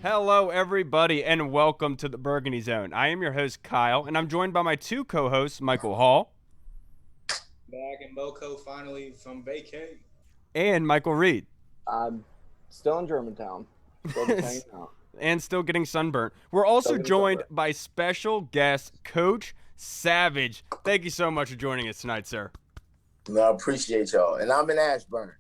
Hello, everybody, and welcome to the Burgundy Zone. I am your host, Kyle, and I'm joined by my two co-hosts, Michael Hall Back in Boco finally from vacay. and Michael Reed, I'm still in Germantown. Still just hanging out. and still getting sunburnt. We're Still also getting joined sunburned. by special guest, Coach Savage. Thank you so much for joining us tonight, sir. No, I appreciate y'all. And I'm in Ashburn.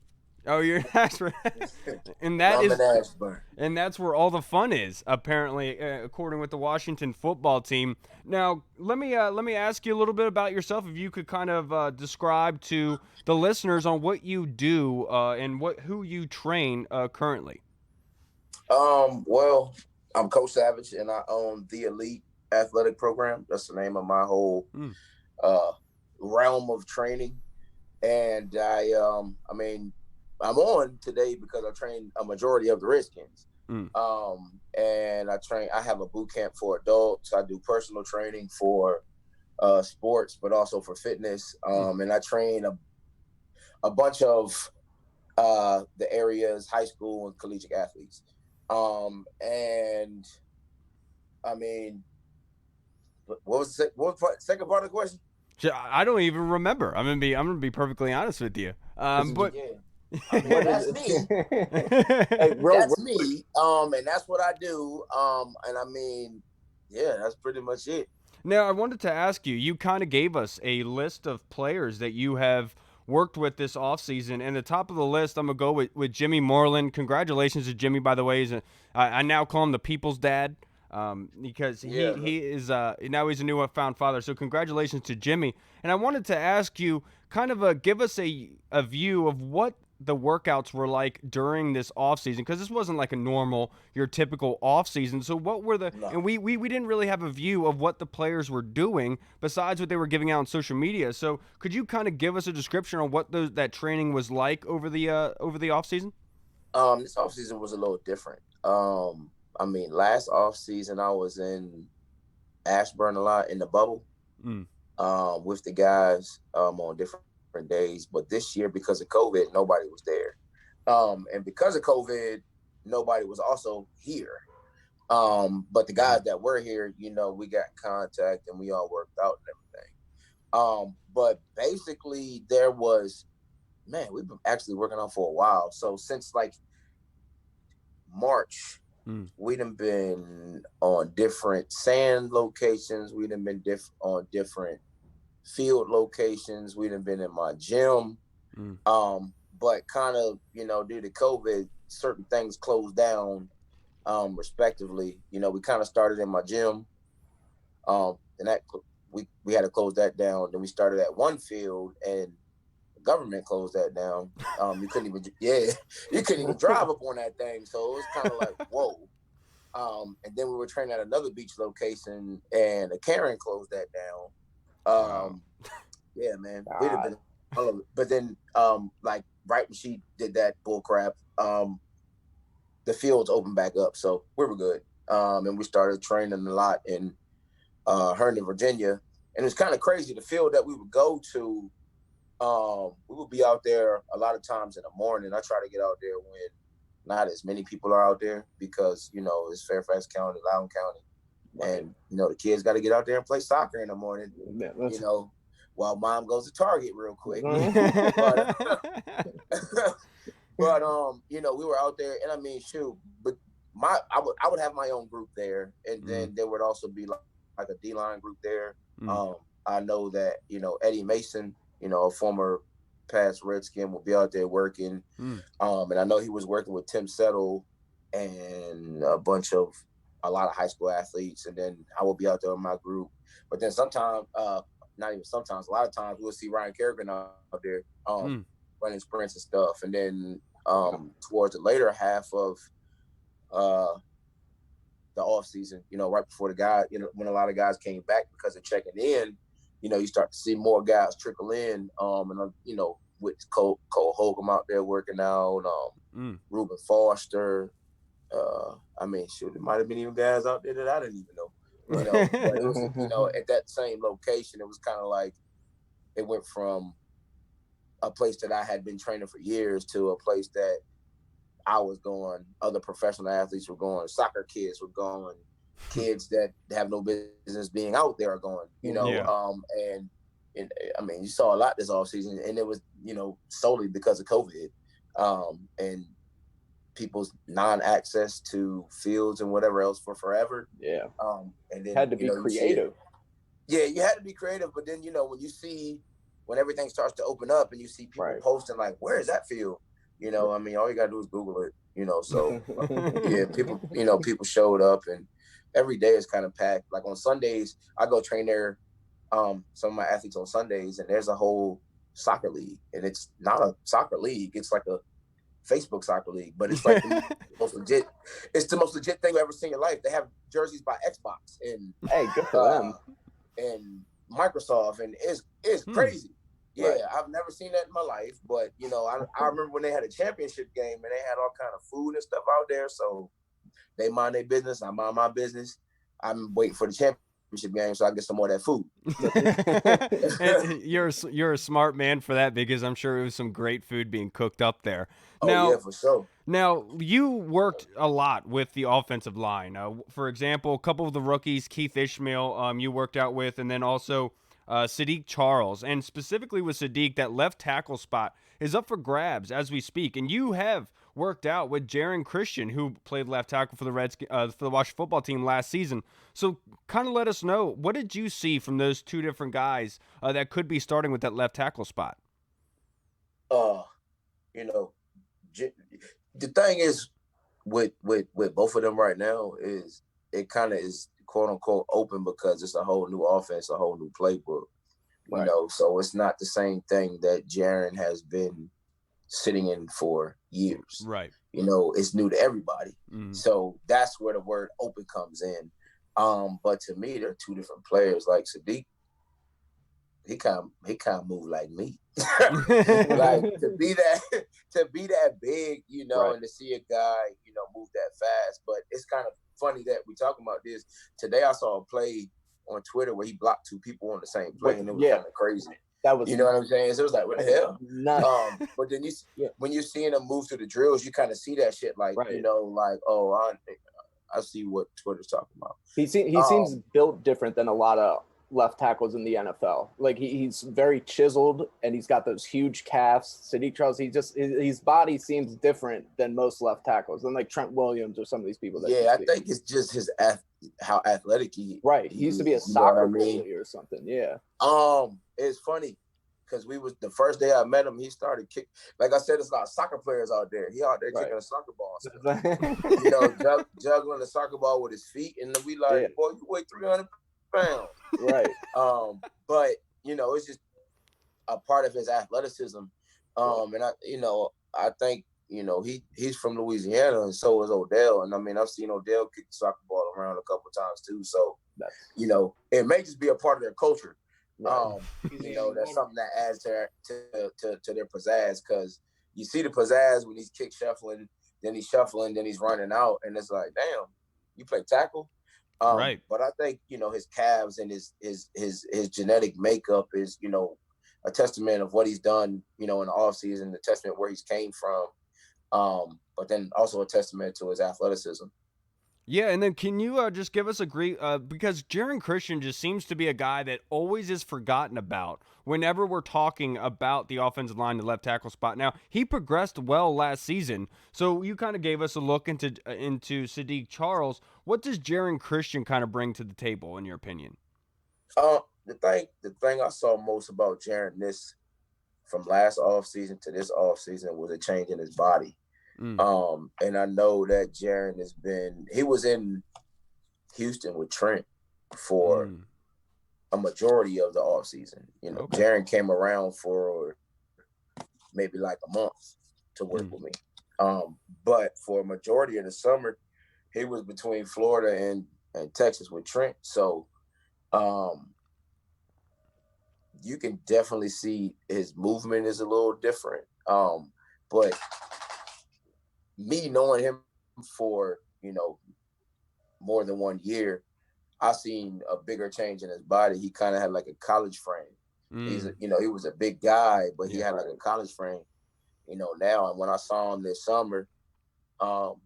Oh, you're and I'm in Ashburn. and that's where all the fun is, apparently, according with the Washington football team. Now, let me ask you a little bit about yourself. If you could kind of describe to the listeners on what you do and who you train currently. Well, I'm Coach Savage, and I own the Elite Athletic Program. That's the name of my whole realm of training. And I'm on today because I train a majority of the Redskins. And I have a boot camp for adults. I do personal training for sports, but also for fitness. And I train a bunch of the area's high school and collegiate athletes. And I mean, what was the second part of the question? I don't even remember. I'm gonna be perfectly honest with you. But yeah. I mean, that's me. Hey, That's me. And that's what I do. And I mean, yeah, that's pretty much it. Now, I wanted to ask you, you kind of gave us a list of players that you have worked with this offseason. And the top of the list, I'm going to go with Jimmy Moreland. Congratulations to Jimmy, by the way. I now call him the people's dad because he is now he's a newfound father. So congratulations to Jimmy. And I wanted to ask you, kind of give us a view of what the workouts were like during this off season, because this wasn't like your typical off season. So what were and we didn't really have a view of what the players were doing besides what they were giving out on social media. So could you kind of give us a description on what that training was like over the off season? This off season was a little different. I mean, last off season I was in Ashburn a lot in the bubble with the guys on different days, but this year, because of COVID, nobody was there, and because of COVID, nobody was also here. But the guys that were here, we got in contact and we all worked out and everything. But basically, we've been actually working on for a while. So since like March, we done been on different sand locations. We done been on different field locations. We done been in my gym. But kind of, due to COVID, certain things closed down, respectively. We kind of started in my gym. And that we had to close that down. Then we started at one field and the government closed that down. You couldn't even drive up on that thing. So it was kind of like, whoa. And then we were training at another beach location and a Karen closed that down. Yeah, man. We'd have been all over. But then, like right when she did that bull crap, the fields opened back up, so we were good. And we started training a lot in Herndon, Virginia, and it was kind of crazy. The field that we would go to, we would be out there a lot of times in the morning. I try to get out there when not as many people are out there because it's Fairfax County, Loudoun County. And the kids got to get out there and play soccer in the morning. While mom goes to Target real quick. But we were out there, and I mean, shoot. But I would have my own group there, and then there would also be like a D-line group there. I know that Eddie Mason, a former past Redskin, will be out there working. And I know he was working with Tim Settle and a lot of high school athletes, and then I will be out there with my group. But then sometimes, not even sometimes, a lot of times we'll see Ryan Kerrigan out there running sprints and stuff. And then towards the later half of the off season, right before the guys, when a lot of guys came back because of checking in, you start to see more guys trickle in. And with Cole Holcomb out there working out, Reuben Foster. I mean, shoot, there might have been even guys out there that I didn't even know. But it was, at that same location, it was kind of like it went from a place that I had been training for years to a place that I was going, other professional athletes were going, soccer kids were going, kids that have no business being out there are going, Yeah. and I mean, you saw a lot this offseason, and it was, solely because of COVID, and people's non-access to fields and whatever else for forever. Yeah. And then Had to be creative. Yeah, you had to be creative, but then when everything starts to open up and you see people posting like, "Where is that field?" I mean, all you gotta do is Google it. So yeah, people showed up, and every day is kind of packed. Like on Sundays, I go train there. Some of my athletes on Sundays, and there's a whole soccer league, and it's not a soccer league; it's like a Facebook soccer league, but it's like the most legit. It's the most legit thing you've ever seen in your life. They have jerseys by Xbox and Hey, good for them. And Microsoft, and it's crazy. Yeah, right. I've never seen that in my life, but I remember when they had a championship game and they had all kind of food and stuff out there. So they mind their business, I mind my business. I'm waiting for the championship game so I get some more of that food. You're a smart man for that, because I'm sure it was some great food being cooked up there. Yeah, for sure. Now, you worked a lot with the offensive line. For example, a couple of the rookies, Keith Ishmael, you worked out with, and then also Sadiq Charles. And specifically with Sadiq, that left tackle spot is up for grabs as we speak. And you have worked out with Jaron Christian, who played left tackle for the Washington football team last season. So kind of let us know, what did you see from those two different guys that could be starting with that left tackle spot? The thing is with both of them right now is it kind of is quote unquote open because it's a whole new offense, a whole new playbook, so it's not the same thing that Jaron has been sitting in for years. Right. It's new to everybody. Mm-hmm. So that's where the word open comes in. But to me, they're two different players. Like Sadiq, he kind of move like me. Like to be that big, and to see a guy, move that fast. But it's kind of funny that we're talking about this. Today I saw a play on Twitter where he blocked two people on the same play, and it was kind of crazy. That was, you know what I'm saying? So it was like, what the hell? But then when you're seeing him move through the drills, you kind of see that shit, like I see what Twitter's talking about. He seems built different than a lot of left tackles in the NFL. Like he's very chiseled and he's got those huge calves. Sadiq Charles, his body seems different than most left tackles, than like Trent Williams or some of these people. I think it's just how athletic he. Right, he used to be a soccer goalie or something. Yeah. It's funny because the first day I met him, he started kick. Like I said, it's a lot of soccer players out there. He out there kicking a soccer ball, juggling the soccer ball with his feet, and we like, boy, you weigh 300 pounds. Right. But it's just a part of his athleticism. And I think he's from Louisiana, and so is Odell. And I mean, I've seen Odell kick the soccer ball around a couple of times too. So it may just be a part of their culture. That's something that adds to their pizzazz, because you see the pizzazz when he's kick shuffling, then he's shuffling, then he's running out, and it's like, damn, you play tackle. Right. But I think his calves and his genetic makeup is a testament of what he's done in the offseason, a testament where he's came from, but then also a testament to his athleticism. Yeah, and then can you just give us because Jaron Christian just seems to be a guy that always is forgotten about whenever we're talking about the offensive line, the left tackle spot. Now, he progressed well last season, so you kind of gave us a look into Sadiq Charles. What does Jaron Christian kind of bring to the table, in your opinion? The thing I saw most about Jaron from last offseason to this offseason was a change in his body. And I know that Jaron he was in Houston with Trent for a majority of the offseason. Okay. Jaron came around for maybe like a month to work with me. But for a majority of the summer, he was between Florida and Texas with Trent. So you can definitely see his movement is a little different. But me knowing him for, more than 1 year, I seen a bigger change in his body. He kind of had like a college frame. He's he was a big guy, but he had like a college frame. Now, and when I saw him this summer, Um,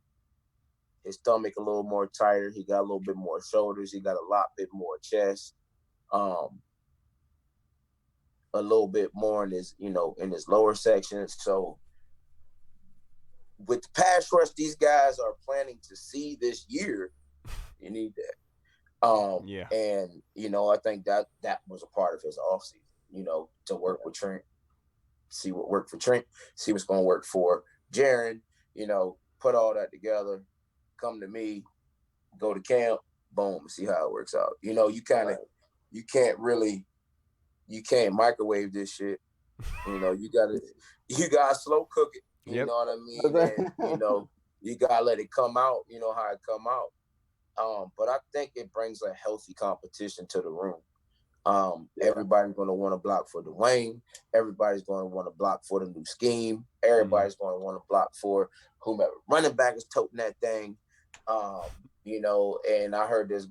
his stomach a little more tighter. He got a little bit more shoulders. He got a lot bit more chest. Um, a little bit more in his, in his lower section. So with the pass rush these guys are planning to see this year, you need that. Yeah. And I think that was a part of his offseason, to work with Trent, see what worked for Trent, see what's going to work for Jaron, put all that together, come to me, go to camp, boom, see how it works out. You can't microwave this shit. You gotta slow cook it. You Yep. know what I mean? And, you gotta let it come out, how it come out. But I think it brings a healthy competition to the room. Everybody's going to want to block for Dwayne. Everybody's going to want to block for the new scheme. Everybody's going to want to block for whomever running back is toting that thing. And I heard there's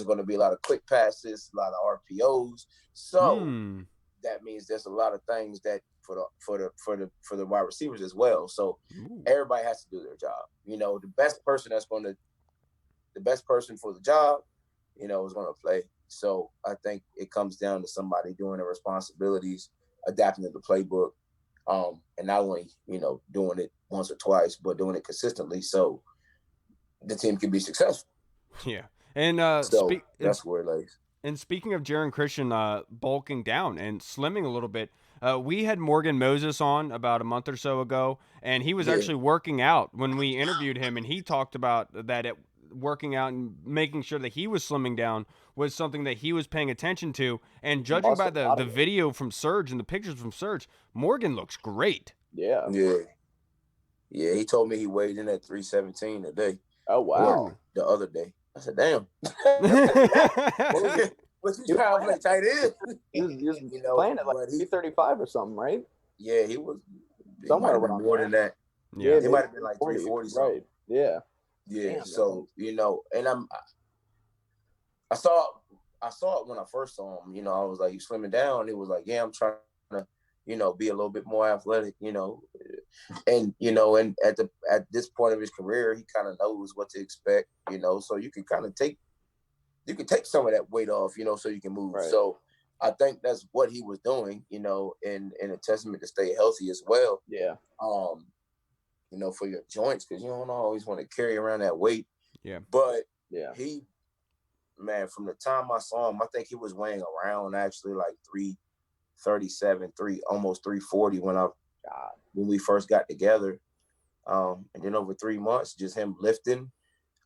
going to be a lot of quick passes, a lot of RPOs. So that means there's a lot of things that for the wide receivers as well. So everybody has to do their job. The best person for the job, is going to play. So I think it comes down to somebody doing their responsibilities, adapting to the playbook, and not only, doing it once or twice, but doing it consistently so the team can be successful. Yeah. And that's where it lays. And speaking of Jaron Christian bulking down and slimming a little bit, we had Morgan Moses on about a month or so ago, and he was actually working out when we interviewed him, and he talked about that working out and making sure that he was slimming down was something that he was paying attention to. And judging by the video from Surge and the pictures from Surge, Morgan looks great. Yeah. He told me he weighed in at 317 today. Oh, wow. The other day. I said, damn. What you trying to play tight end? He was playing at like 335 or something, right? Yeah, he was. Somewhere around more than that. Yeah, it might have been like 340 something. Right. Yeah. Yeah. Damn, so and I saw it when I first saw him. I was like, you slimming down. It was like, yeah, I'm trying to, be a little bit more athletic. And and at this point of his career, he kind of knows what to expect. So you can kind of take some of that weight off. So you can move. Right. So I think that's what he was doing. And a testament to stay healthy as well. Yeah. For your joints, because you don't always want to carry around that weight. Yeah. But from the time I saw him, I think he was weighing around actually like 337, almost 340 when we first got together. And then over 3 months, just him lifting,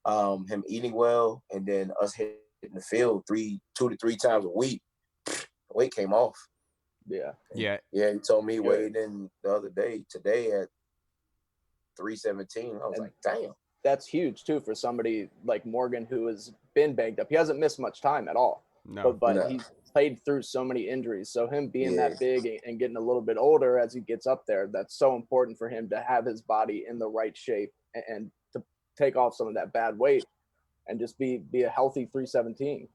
him eating well, and then us hitting the field 2 to 3 times a week. The weight came off. Yeah. He told me he weighed in the other day, today at 317. I was like, damn. That's huge too for somebody like Morgan who has been banged up. He hasn't missed much time at all. No. But he's played through so many injuries. So him being that big and getting a little bit older as he gets up there, that's so important for him to have his body in the right shape and to take off some of that bad weight and just be a healthy 317,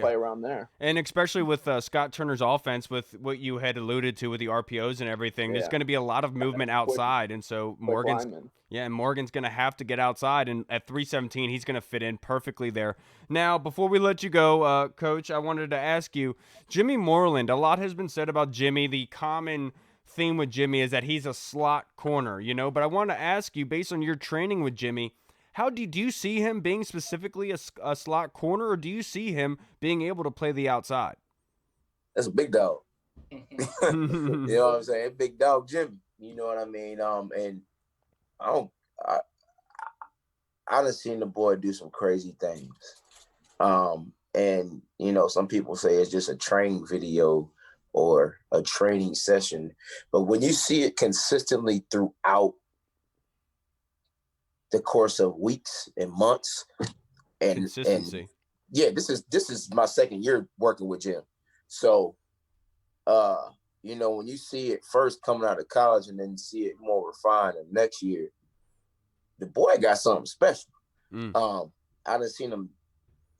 play around there. And especially with Scott Turner's offense, with what you had alluded to with the RPOs and everything, there's going to be a lot of movement outside. And so Morgan's going to have to get outside. And at 317, he's going to fit in perfectly there. Now, before we let you go, Coach, I wanted to ask you, Jimmy Moreland, a lot has been said about Jimmy. The common theme with Jimmy is that he's a slot corner, but I want to ask you, based on your training with Jimmy, how do you see him being specifically a slot corner, or do you see him being able to play the outside? That's a big dog. You know what I'm saying? Big dog Jimmy. You know what I mean? And I done seen the boy do some crazy things. And some people say it's just a training video or a training session, but when you see it consistently throughout the course of weeks and months and consistency. This is my second year working with Jim. So, when you see it first coming out of college and then see it more refined the next year, the boy got something special. I done seen him.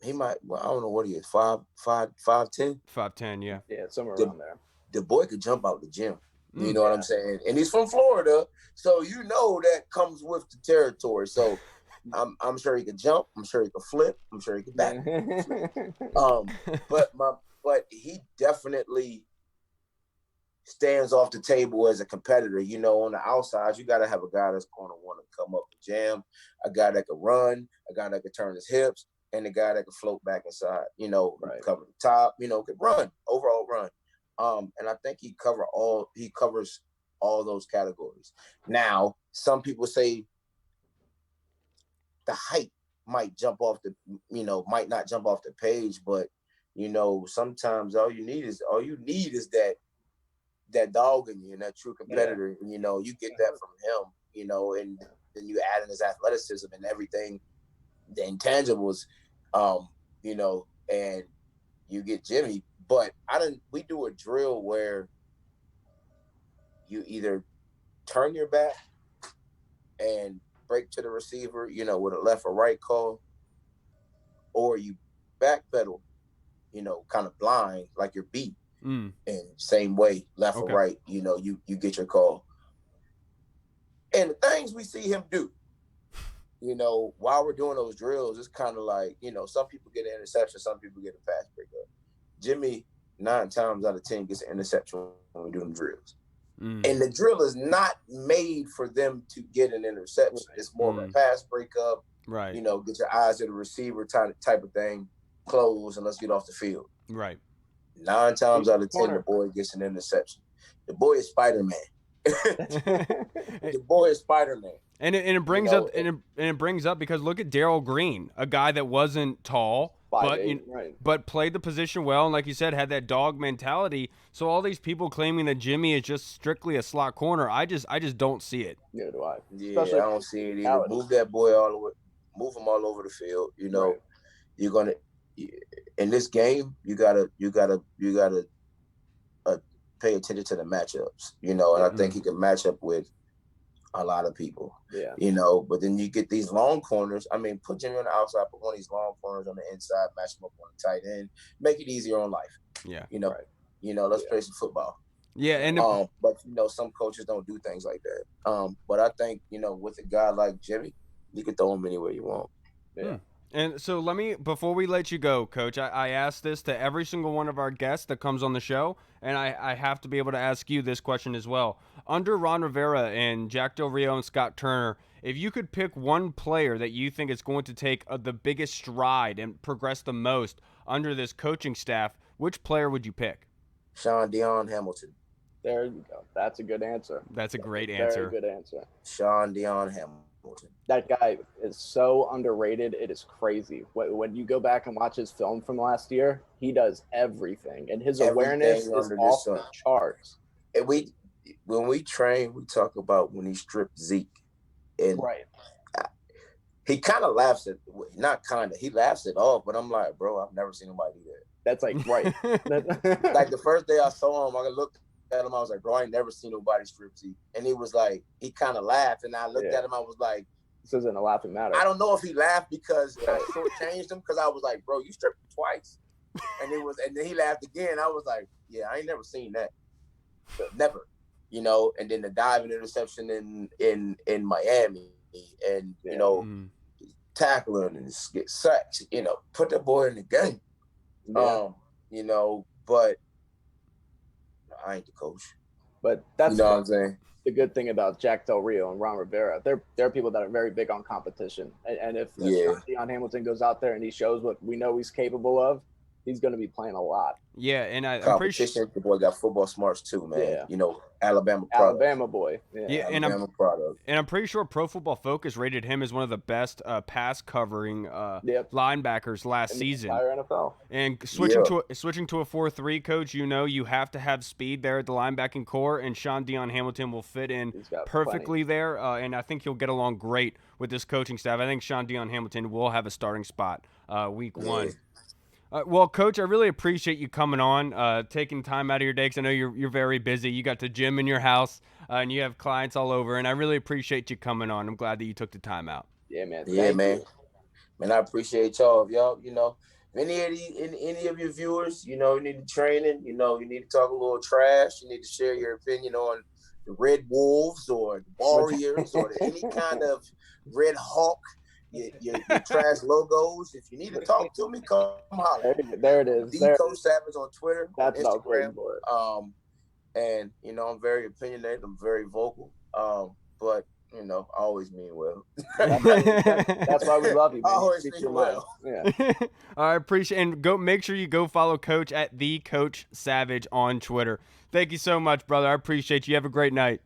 He might, I don't know what he is, 5'10". 5'10", yeah. Yeah, somewhere around there. The boy could jump out the gym. You know what I'm saying? And he's from Florida, so you know that comes with the territory. So I'm sure he could jump. I'm sure he could flip. I'm sure he could back. But he definitely stands off the table as a competitor. You know, on the outside, you got to have a guy that's going to want to come up and jam, a guy that can run, a guy that can turn his hips, and a guy that can float back inside. You know, cover the top. You know, can run, overall run. And I think he covers all those categories. Now, some people say the height might not jump off the page, but you know, sometimes all you need is that dog in you and that true competitor. Yeah. You know, you get that from him, you know, and then you add in his athleticism and everything, the intangibles, you know, and you get Jimmy. But we do a drill where you either turn your back and break to the receiver, you know, with a left or right call, or you backpedal, you know, kind of blind, like you're beat. And same way, left or right, you know, you get your call. And the things we see him do, you know, while we're doing those drills, it's kind of like, you know, some people get an interception, some people get a pass breakup. Jimmy, 9 times out of 10, gets an interception when we're doing drills. And the drill is not made for them to get an interception. It's more of a pass breakup, right? You know, get your eyes to the receiver type of thing, close, and let's get off the field. Right. 9 times out of 10, the boy gets an interception. The boy is Spider-Man. The boy is Spider-Man. And it brings up it brings up because look at Darryl Green, a guy that wasn't tall, but played the position well, and like you said, had that dog mentality. So all these people claiming that Jimmy is just strictly a slot corner, I just don't see it. Neither do I. Yeah, I don't see it either. Move that boy all the way, move him all over the field. You know, you're gonna in this game. You gotta pay attention to the matchups. You know, and I think he can match up with a lot of people. Yeah. You know, but then you get these long corners. I mean, put Jimmy on the outside, put one of these long corners on the inside, match him up on the tight end, make it easier on life. Yeah. You know, let's play some football. Yeah, and but you know, some coaches don't do things like that. But I think, you know, with a guy like Jimmy, you can throw him anywhere you want. Yeah. And so before we let you go, Coach, I asked this to every single one of our guests that comes on the show, and I have to be able to ask you this question as well. Under Ron Rivera and Jack Del Rio and Scott Turner, if you could pick one player that you think is going to take the biggest stride and progress the most under this coaching staff, which player would you pick? Sean Dion Hamilton. There you go. That's a good answer. That's a great answer. Very good answer. Sean Dion Hamilton. That guy is so underrated. It is crazy. When you go back and watch his film from last year, he does everything, and his awareness is off the charts. And when we train, we talk about when he stripped Zeke, and he kind of laughs at, he laughs it off. But I'm like, bro, I've never seen nobody do that. That's like like the first day I saw him, I looked at him, I was like, bro, I ain't never seen nobody strip Zeke. And he was like, he kind of laughed, and I looked at him, I was like, this isn't a laughing matter. I don't know if he laughed because I shortchanged him, because I was like, bro, you stripped him twice. And then he laughed again. I was like, yeah, I ain't never seen that. Never. You know, and then the diving interception in Miami, and you know, tackling and get sacks, you know, put that boy in the game. Yeah. You know, but I ain't the coach. But that's what I'm saying. The good thing about Jack Del Rio and Ron Rivera. They're people that are very big on competition. And if Deion Hamilton goes out there and he shows what we know he's capable of, he's going to be playing a lot. Yeah, and I'm pretty sure the boy got football smarts too, man. Yeah. You know, Alabama boy. Yeah, Alabama product. And I'm pretty sure Pro Football Focus rated him as one of the best pass covering linebackers last season. Entire NFL. And switching to a 4-3, Coach, you know you have to have speed there at the linebacking core, and Sean Dion Hamilton will fit in perfectly there. And I think he'll get along great with this coaching staff. I think Sean Dion Hamilton will have a starting spot week 1. Well, Coach, I really appreciate you coming on, taking time out of your day, because I know you're very busy. You got the gym in your house, and you have clients all over, and I really appreciate you coming on. I'm glad that you took the time out. Yeah, man. Man, I appreciate y'all. Y'all, you know, any of your viewers, you need training, you need to talk a little trash, you need to share your opinion on the Red Wolves or the Warriors or any kind of Red Hawk, your trash logos. If you need to talk to me, come holler. There it is. The Coach Savage on Twitter, that's on Instagram. For it. And I'm very opinionated. I'm very vocal. But I always mean well. That's why we love you, man. I always mean well. Yeah. I appreciate, and make sure you go follow Coach at the Coach Savage on Twitter. Thank you so much, brother. I appreciate you. Have a great night.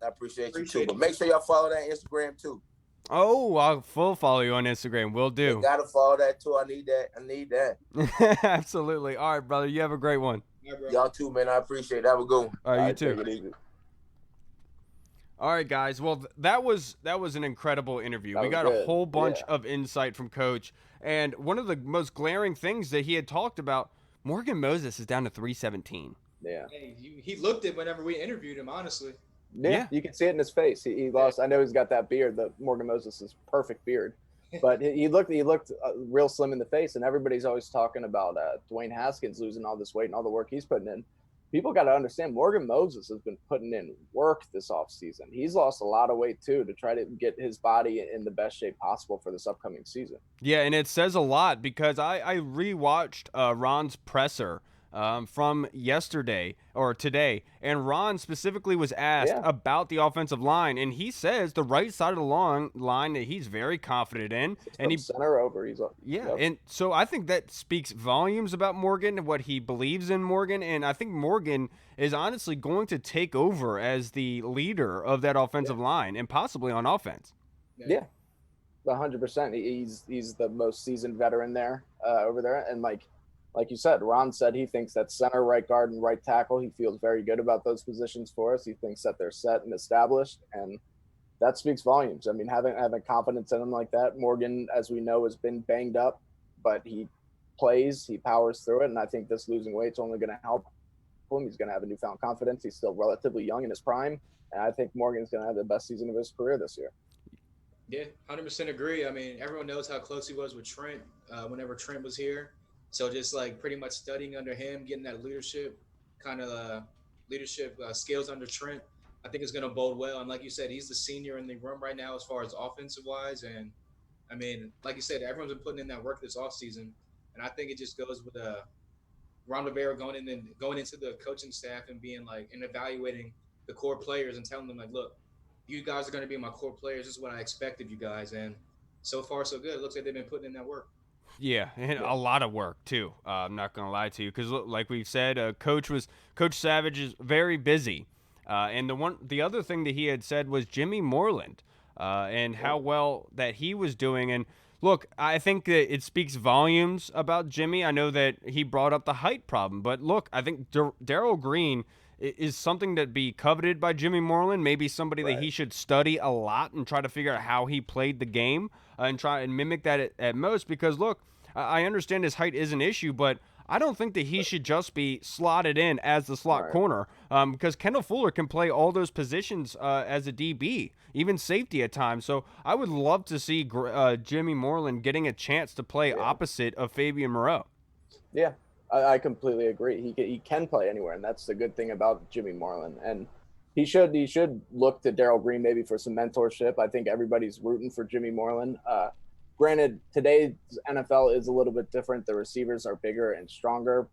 I appreciate you too. But make sure y'all follow that Instagram too. Oh, I'll full follow you on Instagram. Will do. You gotta follow that too. I need that. Absolutely. All right, brother. You have a great one. Y'all too, man. I appreciate it. Have a good one. All right, you too. All right, guys. Well, that was an incredible interview. We got a whole bunch of insight from Coach, and one of the most glaring things that he had talked about, Morgan Moses is down to 317. Yeah. Hey, he looked it whenever we interviewed him, honestly. Yeah, you can see it in his face. He lost. I know he's got that beard, the Morgan Moses' perfect beard, but he looked real slim in the face. And everybody's always talking about Dwayne Haskins losing all this weight and all the work he's putting in. People got to understand Morgan Moses has been putting in work this offseason. He's lost a lot of weight too to try to get his body in the best shape possible for this upcoming season. Yeah, and it says a lot because I rewatched Ron's presser from yesterday or today, and Ron specifically was asked about the offensive line, and he says the right side of the line that he's very confident in, and he center over. And so I think that speaks volumes about Morgan and what he believes in Morgan, and I think Morgan is honestly going to take over as the leader of that offensive line and possibly on offense. Yeah. 100%. He's the most seasoned veteran there over there, and like you said, Ron said he thinks that center, right guard, and right tackle, he feels very good about those positions for us. He thinks that they're set and established, and that speaks volumes. I mean, having confidence in him like that. Morgan, as we know, has been banged up, but he plays, he powers through it, and I think this losing weight's only going to help him. He's going to have a newfound confidence. He's still relatively young in his prime, and I think Morgan's going to have the best season of his career this year. Yeah, 100% agree. I mean, everyone knows how close he was with Trent whenever Trent was here. So just pretty much studying under him, getting that leadership skills under Trent, I think it's going to bode well. And like you said, he's the senior in the room right now as far as offensive wise. And I mean, like you said, everyone's been putting in that work this offseason. And I think it just goes with Ron Rivera going into the coaching staff and being and evaluating the core players and telling them look, you guys are going to be my core players. This is what I expect of you guys. And so far, so good. It looks like they've been putting in that work. Yeah, and a lot of work too. I'm not gonna lie to you because, like we've said, Coach Savage is very busy. And the other thing that he had said was Jimmy Moreland, and how well that he was doing. And look, I think that it speaks volumes about Jimmy. I know that he brought up the height problem, but look, I think Darryl Green is something that be coveted by Jimmy Moreland, maybe somebody that he should study a lot and try to figure out how he played the game and try and mimic that at most. Because look, I understand his height is an issue, but I don't think that he should just be slotted in as the slot corner, because Kendall Fuller can play all those positions as a DB, even safety at times. So I would love to see Jimmy Moreland getting a chance to play opposite of Fabian Moreau. Yeah. I completely agree. He can play anywhere, and that's the good thing about Jimmy Moreland. And he should look to Darryl Green maybe for some mentorship. I think everybody's rooting for Jimmy Moreland. Granted, today's NFL is a little bit different. The receivers are bigger and stronger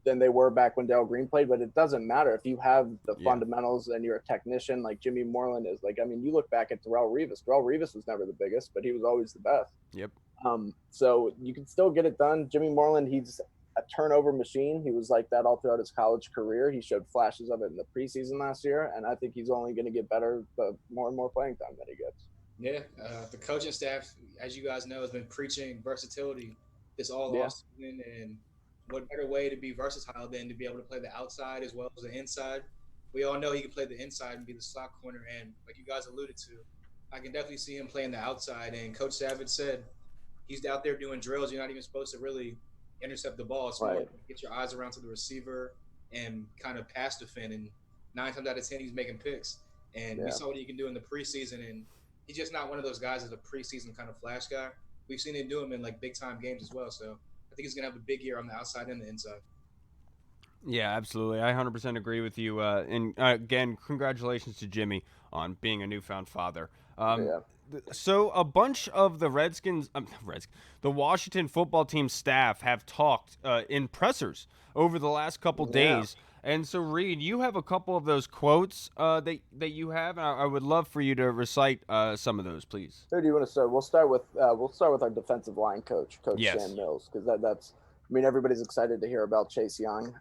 than they were back when Darryl Green played, but it doesn't matter if you have the fundamentals and you're a technician like Jimmy Moreland is. You look back at Darrelle Revis. Darrelle Revis was never the biggest, but he was always the best. Yep. So you can still get it done. Jimmy Moreland, he's a turnover machine. He was like that all throughout his college career. He showed flashes of it in the preseason last year, and I think he's only going to get better the more and more playing time that he gets. Yeah, the coaching staff, as you guys know, has been preaching versatility this all off season, and what better way to be versatile than to be able to play the outside as well as the inside. We all know he can play the inside and be the slot corner, and like you guys alluded to, I can definitely see him playing the outside. And Coach Savage said he's out there doing drills. You're not even supposed to really intercept the ball. It's more get your eyes around to the receiver and kind of pass defend. And 9 times out of 10, he's making picks. And we saw what he can do in the preseason. And he's just not one of those guys that's a preseason kind of flash guy. We've seen him do him in big time games as well. So I think he's going to have a big year on the outside and the inside. Yeah, absolutely. I 100% agree with you. And again, congratulations to Jimmy on being a newfound father. Yeah. So a bunch of the the Washington football team staff have talked in pressers over the last couple days. And so, Reed, you have a couple of those quotes that you have, and I would love for you to recite some of those, please. Who do you want to start? We'll start with our defensive line coach, Coach Yes. Sam Mills, because that's. I mean, everybody's excited to hear about Chase Young.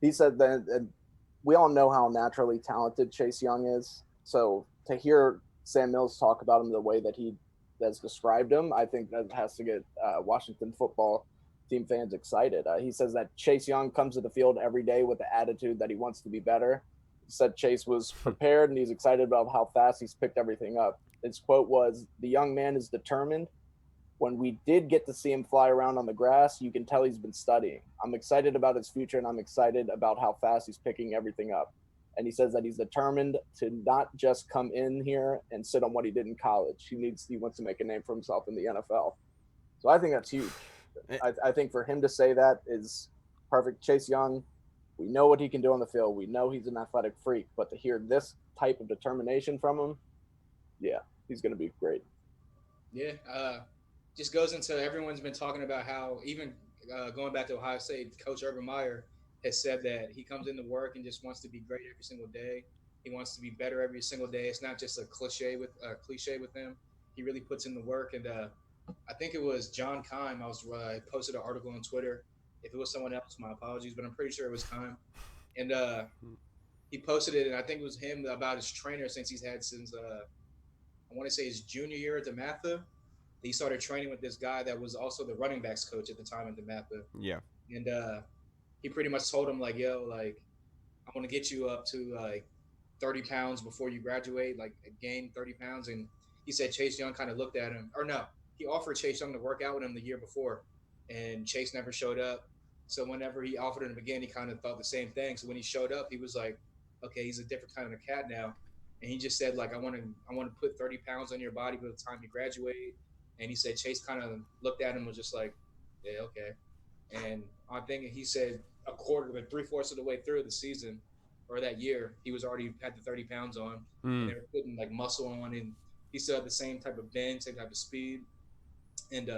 He said that we all know how naturally talented Chase Young is. So to hear Sam Mills talk about him the way that he has described him, I think that has to get Washington football team fans excited. He says that Chase Young comes to the field every day with the attitude that he wants to be better. He said Chase was prepared and he's excited about how fast he's picked everything up. His quote was, "The young man is determined. When we did get to see him fly around on the grass, you can tell he's been studying. I'm excited about his future, and I'm excited about how fast he's picking everything up." And he says that he's determined to not just come in here and sit on what he did in college. He wants to make a name for himself in the NFL. So I think that's huge. I think for him to say that is perfect. Chase Young, we know what he can do on the field. We know he's an athletic freak, but to hear this type of determination from him, yeah, he's going to be great. Yeah, just goes into everyone's been talking about how even going back to Ohio State, Coach Urban Meyer has said that he comes into work and just wants to be great every single day. He wants to be better every single day. It's not just a cliche with him. He really puts in the work. And I think it was John Kime. I posted an article on Twitter. If it was someone else, my apologies, but I'm pretty sure it was Kime. And he posted it, and I think it was him about his trainer since I want to say his junior year at DeMatha. He started training with this guy that was also the running backs coach at the time at DeMatha. Yeah. And he pretty much told him like, "Yo, like I want to get you up to like 30 pounds before you graduate, like gain 30 pounds." And he said Chase Young kind of looked at him, or no, he offered Chase Young to work out with him the year before, and Chase never showed up. So whenever he offered him again, he kind of thought the same thing. So when he showed up, he was like, "Okay, he's a different kind of a cat now." And he just said like, I want to put 30 pounds on your body by the time you graduate." And he said Chase kind of looked at him and was just like, "Yeah, okay." And I think he said a quarter, like three-fourths of the way through the season or that year, he was already had the 30 pounds on, and they were putting like muscle on, and he still had the same type of bend, same type of speed. And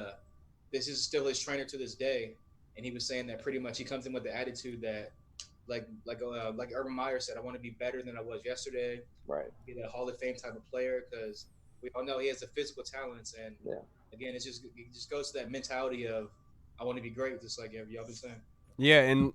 this is still his trainer to this day. And he was saying that pretty much he comes in with the attitude that, like Urban Meyer said, "I want to be better than I was yesterday." Right. Be that Hall of Fame type of player because we all know he has the physical talents, and Yeah. again, it just goes to that mentality of I want to be great, just like y'all been saying. Yeah, and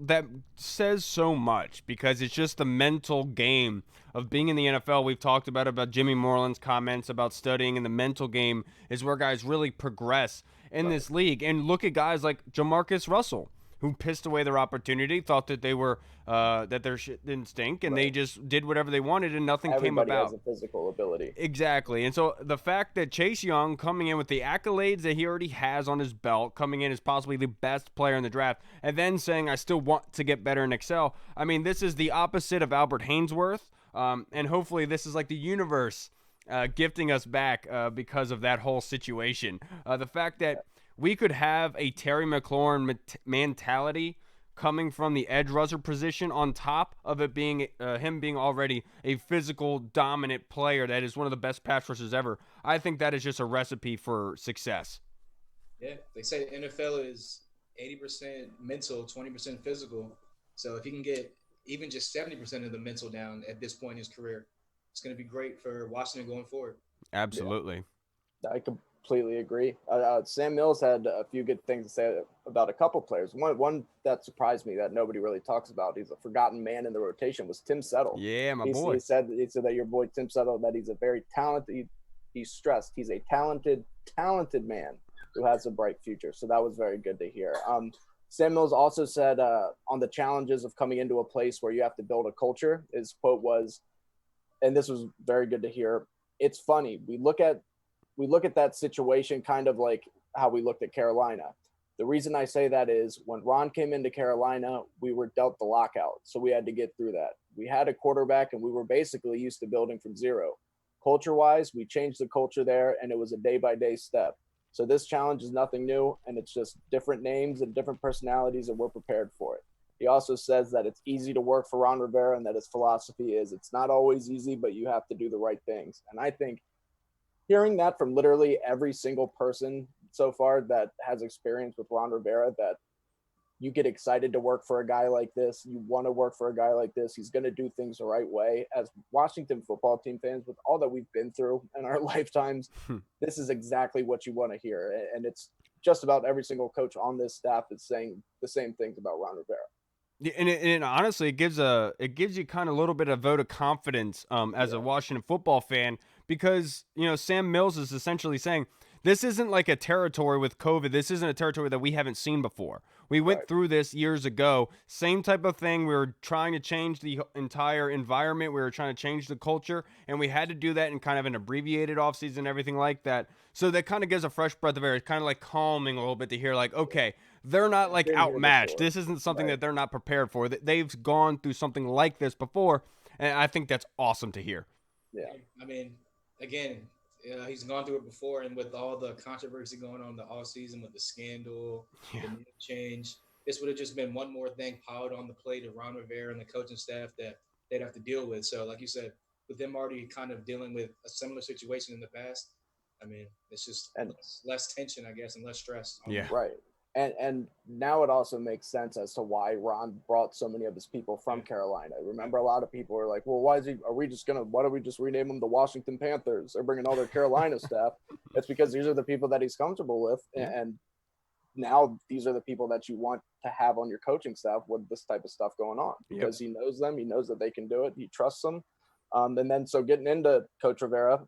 that says so much because it's just the mental game of being in the NFL. We've talked about Jimmy Moreland's comments about studying, and the mental game is where guys really progress in this league. And look at guys like Jamarcus Russell, who pissed away their opportunity, thought that they were that their shit didn't stink, and they just did whatever they wanted, and nothing came about. Everybody has a physical ability. Exactly. And so the fact that Chase Young coming in with the accolades that he already has on his belt, coming in as possibly the best player in the draft, and then saying, "I still want to get better and excel." I mean, this is the opposite of Albert Hainsworth. And hopefully this is like the universe gifting us back because of that whole situation. The fact that we could have a Terry McLaurin mentality coming from the edge rusher position on top of it being him being already a physical dominant player that is one of the best pass rushers ever. I think that is just a recipe for success. Yeah, they say the NFL is 80% mental, 20% physical. So if he can get even just 70% of the mental down at this point in his career, it's going to be great for Washington going forward. Absolutely. Yeah. I completely agree. Sam Mills had a few good things to say about a couple players. One that surprised me that nobody really talks about. He's a forgotten man in the rotation. Was Tim Settle. Yeah, my He boy. said that your boy Tim Settle, that he's a very talented. He stressed he's a talented man who has a bright future. So that was very good to hear. Sam Mills also said on the challenges of coming into a place where you have to build a culture. His quote was, and this was very good to hear. "It's funny. We look at that situation kind of like how we looked at Carolina. The reason I say that is when Ron came into Carolina, we were dealt the lockout. So we had to get through that. We had a quarterback and we were basically used to building from zero. Culture-wise, we changed the culture there and it was a day-by-day step. So this challenge is nothing new, and it's just different names and different personalities, and we're prepared for it. He also says that it's easy to work for Ron Rivera and that his philosophy is it's not always easy, but you have to do the right things. And I think hearing that from literally every single person so far that has experience with Ron Rivera, that you get excited to work for a guy like this. You want to work for a guy like this. He's going to do things the right way. As Washington football team fans, with all that we've been through in our lifetimes, this is exactly what you want to hear. And it's just about every single coach on this staff is saying the same things about Ron Rivera. Yeah, and honestly, it gives you kind of a little bit of vote of confidence as a Washington football fan, because Sam Mills is essentially saying this isn't like a territory with COVID. This isn't a territory that we haven't seen before. We went through this years ago. Same type of thing. We were trying to change the entire environment. We were trying to change the culture, and we had to do that in kind of an abbreviated offseason and everything like that. So that kind of gives a fresh breath of air. It's kind of like calming a little bit to hear, like, okay, they're not like outmatched. This isn't something that they're not prepared for. They've gone through something like this before, and I think that's awesome to hear. Yeah. I mean, again, he's gone through it before, and with all the controversy going on in the off season with the scandal, the name change, this would have just been one more thing piled on the plate of Ron Rivera and the coaching staff that they'd have to deal with. So, like you said, with them already kind of dealing with a similar situation in the past, I mean, it's just less tension, I guess, and less stress. Yeah. Right. And now it also makes sense as to why Ron brought so many of his people from Carolina. Remember, a lot of people were like, well, why don't we just rename them the Washington Panthers? They're bringing all their Carolina staff. It's because these are the people that he's comfortable with. And now these are the people that you want to have on your coaching staff with this type of stuff going on, because he knows them. He knows that they can do it. He trusts them. And then so getting into Coach Rivera,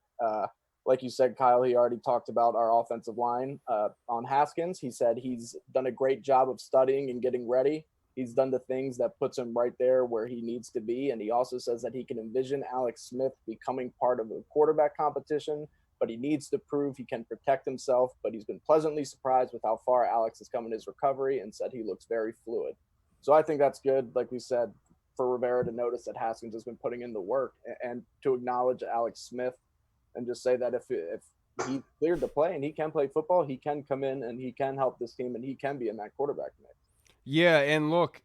like you said, Kyle, he already talked about our offensive line on Haskins. He said he's done a great job of studying and getting ready. He's done the things that puts him right there where he needs to be. And he also says that he can envision Alex Smith becoming part of a quarterback competition, but he needs to prove he can protect himself. But he's been pleasantly surprised with how far Alex has come in his recovery, and said he looks very fluid. So I think that's good, like we said, for Rivera to notice that Haskins has been putting in the work, and to acknowledge Alex Smith and just say that if he cleared to play and he can play football, he can come in and he can help this team and he can be in that quarterback mix. Yeah, and look,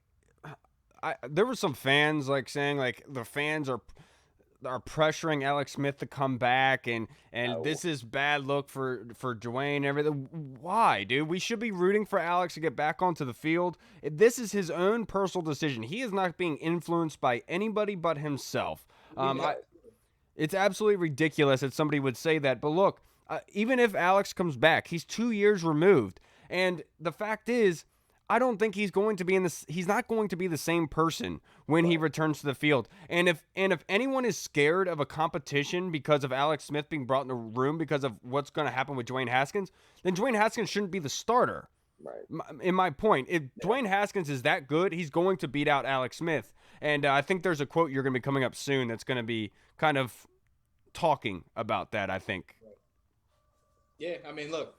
there were some fans like saying like the fans are pressuring Alex Smith to come back, and this is bad look for Dwayne and everything. Why, dude? We should be rooting for Alex to get back onto the field. This is his own personal decision. He is not being influenced by anybody but himself. It's absolutely ridiculous that somebody would say that. But look, even if Alex comes back, he's 2 years removed. And the fact is, I don't think he's going to be he's not going to be the same person when he returns to the field. And if anyone is scared of a competition because of Alex Smith being brought in the room because of what's going to happen with Dwayne Haskins, then Dwayne Haskins shouldn't be the starter. Right. In my point, if Dwayne Haskins is that good, he's going to beat out Alex Smith. And I think there's a quote you're going to be coming up soon that's going to be kind of talking about that, I think. Yeah, I mean, look,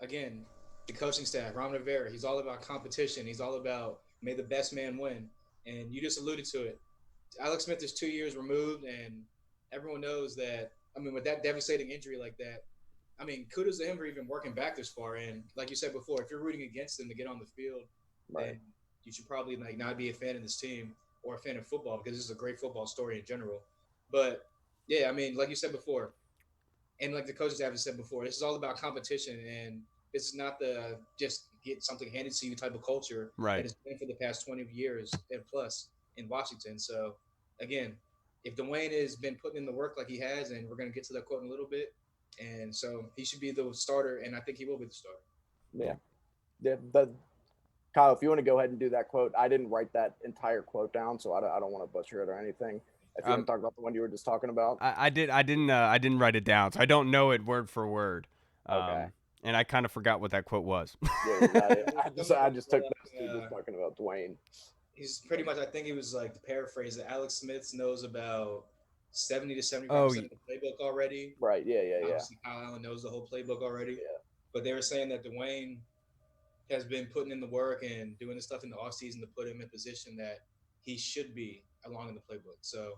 again, the coaching staff, Ron Rivera, he's all about competition. He's all about may the best man win. And you just alluded to it. Alex Smith is 2 years removed, and everyone knows that, I mean, with that devastating injury like that, I mean, kudos to him for even working back this far. And like you said before, if you're rooting against him to get on the field, then you should probably like not be a fan of this team or a fan of football, because this is a great football story in general. But yeah, I mean, like you said before, and like the coaches have said before, this is all about competition, and this is not the just get something handed to you type of culture that has been for the past 20 years and plus in Washington. So again, if Dwayne has been putting in the work like he has, and we're going to get to that quote in a little bit, and so he should be the starter, and I think he will be the starter. Yeah. But Kyle, if you want to go ahead and do that quote, I didn't write that entire quote down, so I don't want to butcher it or anything. If you want to talk about the one you were just talking about, I didn't write it down, so I don't know it word for word. Okay. And I kind of forgot what that quote was. I just took notes just talking about Dwayne. He's pretty much, I think he was like, to paraphrase it, Alex Smith knows about 70 to 75% of the playbook already. Right. Yeah. Obviously, Kyle Allen knows the whole playbook already. Yeah. But they were saying that Dwayne has been putting in the work and doing the stuff in the offseason to put him in position that he should be along in the playbook. So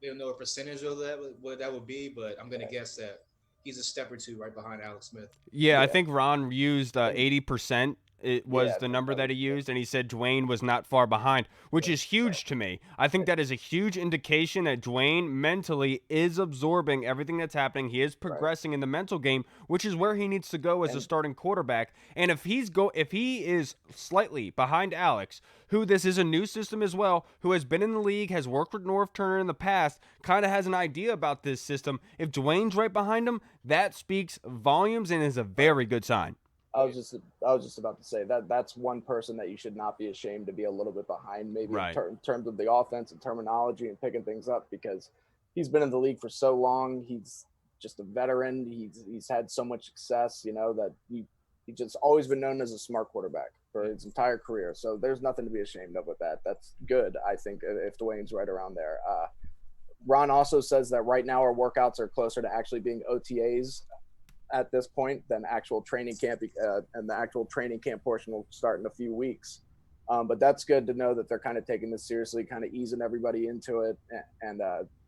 we don't know a percentage of that, what that would be, but I'm going to guess that he's a step or two right behind Alex Smith. Yeah, I think Ron used 80%. It was Yeah, the number that he used, and he said Dwayne was not far behind, which is huge to me. I think that is a huge indication that Dwayne mentally is absorbing everything that's happening. He is progressing in the mental game, which is where he needs to go as a starting quarterback. And if he is slightly behind Alex, who this is a new system as well, who has been in the league, has worked with North Turner in the past, kind of has an idea about this system. If Dwayne's right behind him, that speaks volumes and is a very good sign. I was just about to say that's one person that you should not be ashamed to be a little bit behind, maybe in terms of the offense and terminology and picking things up, because he's been in the league for so long. He's just a veteran. He's had so much success, that he just always been known as a smart quarterback for his entire career. So there's nothing to be ashamed of with that. That's good, I think, if Dwayne's right around there. Ron also says that right now our workouts are closer to actually being OTAs at this point than actual training camp, and the actual training camp portion will start in a few weeks. But that's good to know that they're kind of taking this seriously, kind of easing everybody into it, and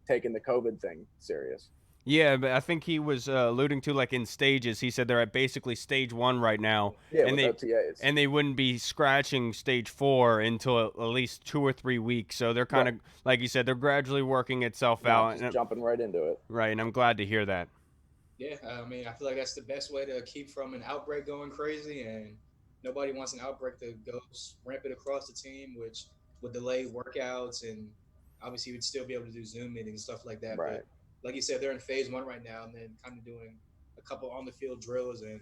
taking the COVID thing serious. Yeah, but I think he was alluding to like in stages. He said they're at basically stage 1 right now, and they wouldn't be scratching stage 4 until at least 2 or 3 weeks. So they're kind of like you said, they're gradually working itself out, and jumping right into it. Right, and I'm glad to hear that. Yeah, I mean, I feel like that's the best way to keep from an outbreak going crazy, and nobody wants an outbreak to go rampant across the team, which would delay workouts, and obviously you'd still be able to do Zoom meetings and stuff like that. Right. But like you said, they're in phase 1 right now, and then kind of doing a couple on the field drills, and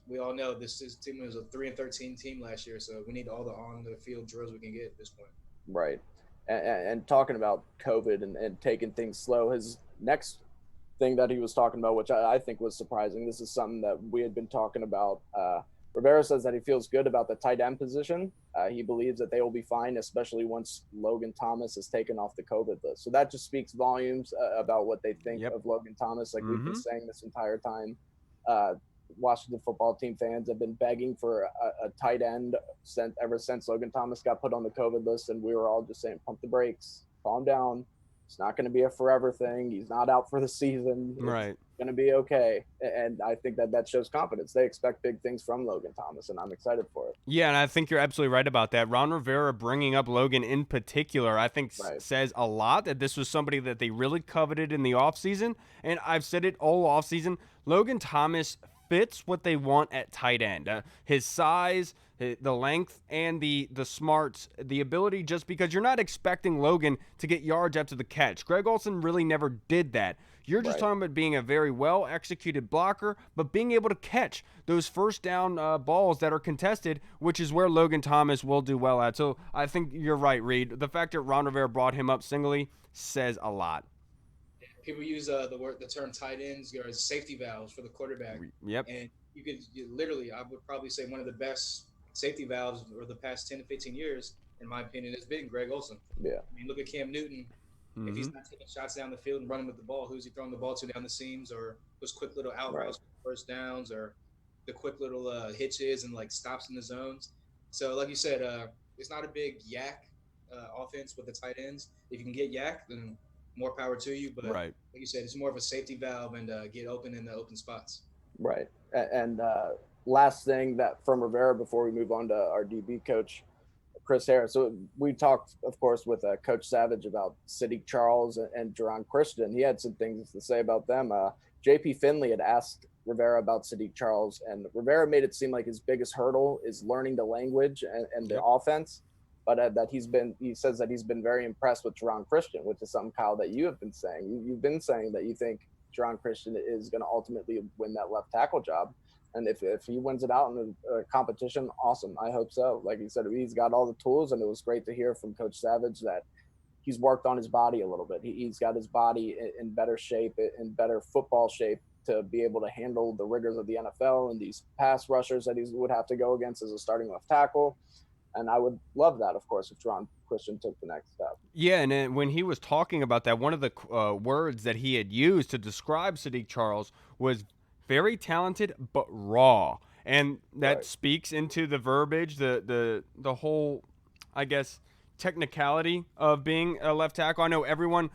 we all know this team was a 3-13 team last year, so we need all the on the field drills we can get at this point. Right, and talking about COVID and taking things slow, his next thing that he was talking about, which I think was surprising. This is something that we had been talking about. Rivera says that he feels good about the tight end position. He believes that they will be fine, especially once Logan Thomas is taken off the COVID list. So that just speaks volumes about what they think of Logan Thomas. Like we've been saying this entire time. Washington football team fans have been begging for a tight end ever since Logan Thomas got put on the COVID list, and we were all just saying, pump the brakes, calm down. It's not going to be a forever thing. He's not out for the season. It's going to be okay. And I think that shows confidence. They expect big things from Logan Thomas, and I'm excited for it. Yeah, and I think you're absolutely right about that. Ron Rivera bringing up Logan in particular, I think says a lot, that this was somebody that they really coveted in the offseason. And I've said it all offseason. Logan Thomas fits what they want at tight end. His size, the length, and the smarts, the ability, just because you're not expecting Logan to get yards after the catch. Greg Olsen really never did that. You're just talking about being a very well-executed blocker, but being able to catch those first down balls that are contested, which is where Logan Thomas will do well at. So I think you're right, Reed. The fact that Ron Rivera brought him up singly says a lot. People use the term tight ends or safety valves for the quarterback. Yep. And literally, I would probably say one of the best safety valves over the past 10 to 15 years, in my opinion, has been Greg Olsen. Yeah. I mean, look at Cam Newton. If he's not taking shots down the field and running with the ball, who's he throwing the ball to down the seams, or those quick little out routes, first downs, or the quick little hitches and like stops in the zones. So, like you said, it's not a big yak offense with the tight ends. If you can get yak, then more power to you. But like you said, it's more of a safety valve and get open in the open spots. Right. And last thing that from Rivera before we move on to our DB coach, Chris Harris. So we talked, of course, with Coach Savage about Sadiq Charles and Jerron Christian. He had some things to say about them. JP Finley had asked Rivera about Sadiq Charles, and Rivera made it seem like his biggest hurdle is learning the language and the offense. But that he says that he's been very impressed with Jerron Christian, which is something, Kyle, that you have been saying. You've been saying that you think Jerron Christian is going to ultimately win that left tackle job. And if he wins it out in a competition, awesome. I hope so. Like you said, he's got all the tools, and it was great to hear from Coach Savage that he's worked on his body a little bit. He's got his body in better shape, in better football shape, to be able to handle the rigors of the NFL and these pass rushers that he would have to go against as a starting left tackle. And I would love that, of course, if Jerron Christian took the next step. Yeah, and when he was talking about that, one of the words that he had used to describe Sadiq Charles was very talented but raw, and that speaks into the verbiage, the whole, I guess, technicality of being a left tackle. I know everyone,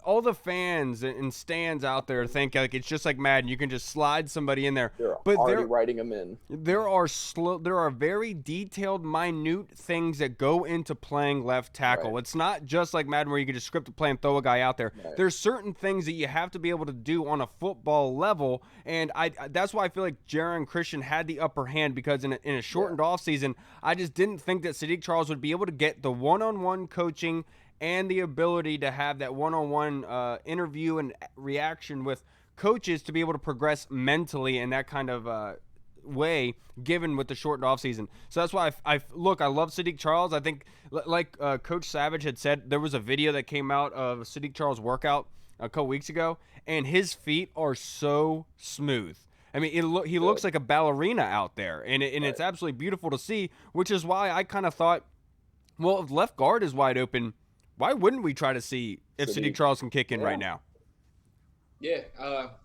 all the fans and stands out there think like it's just like Madden. You can just slide somebody in there. They're But already writing them in. There are very detailed, minute things that go into playing left tackle. Right. It's not just like Madden where you can just script a play and throw a guy out there. Right. There's certain things that you have to be able to do on a football level, and that's why I feel like Jaron Christian had the upper hand, because in a shortened offseason, I just didn't think that Sadiq Charles would be able to get the one-on-one coaching and the ability to have that one-on-one interview and reaction with coaches to be able to progress mentally in that kind of way, given with the shortened offseason. So that's why I love Sadiq Charles. I think, like Coach Savage had said, there was a video that came out of Sadiq Charles' workout a couple weeks ago, and his feet are so smooth. I mean, he looks like a ballerina out there, and it's absolutely beautiful to see, which is why I kind of thought, well, if left guard is wide open, why wouldn't we try to see if Sadiq Charles can kick in right now? Yeah,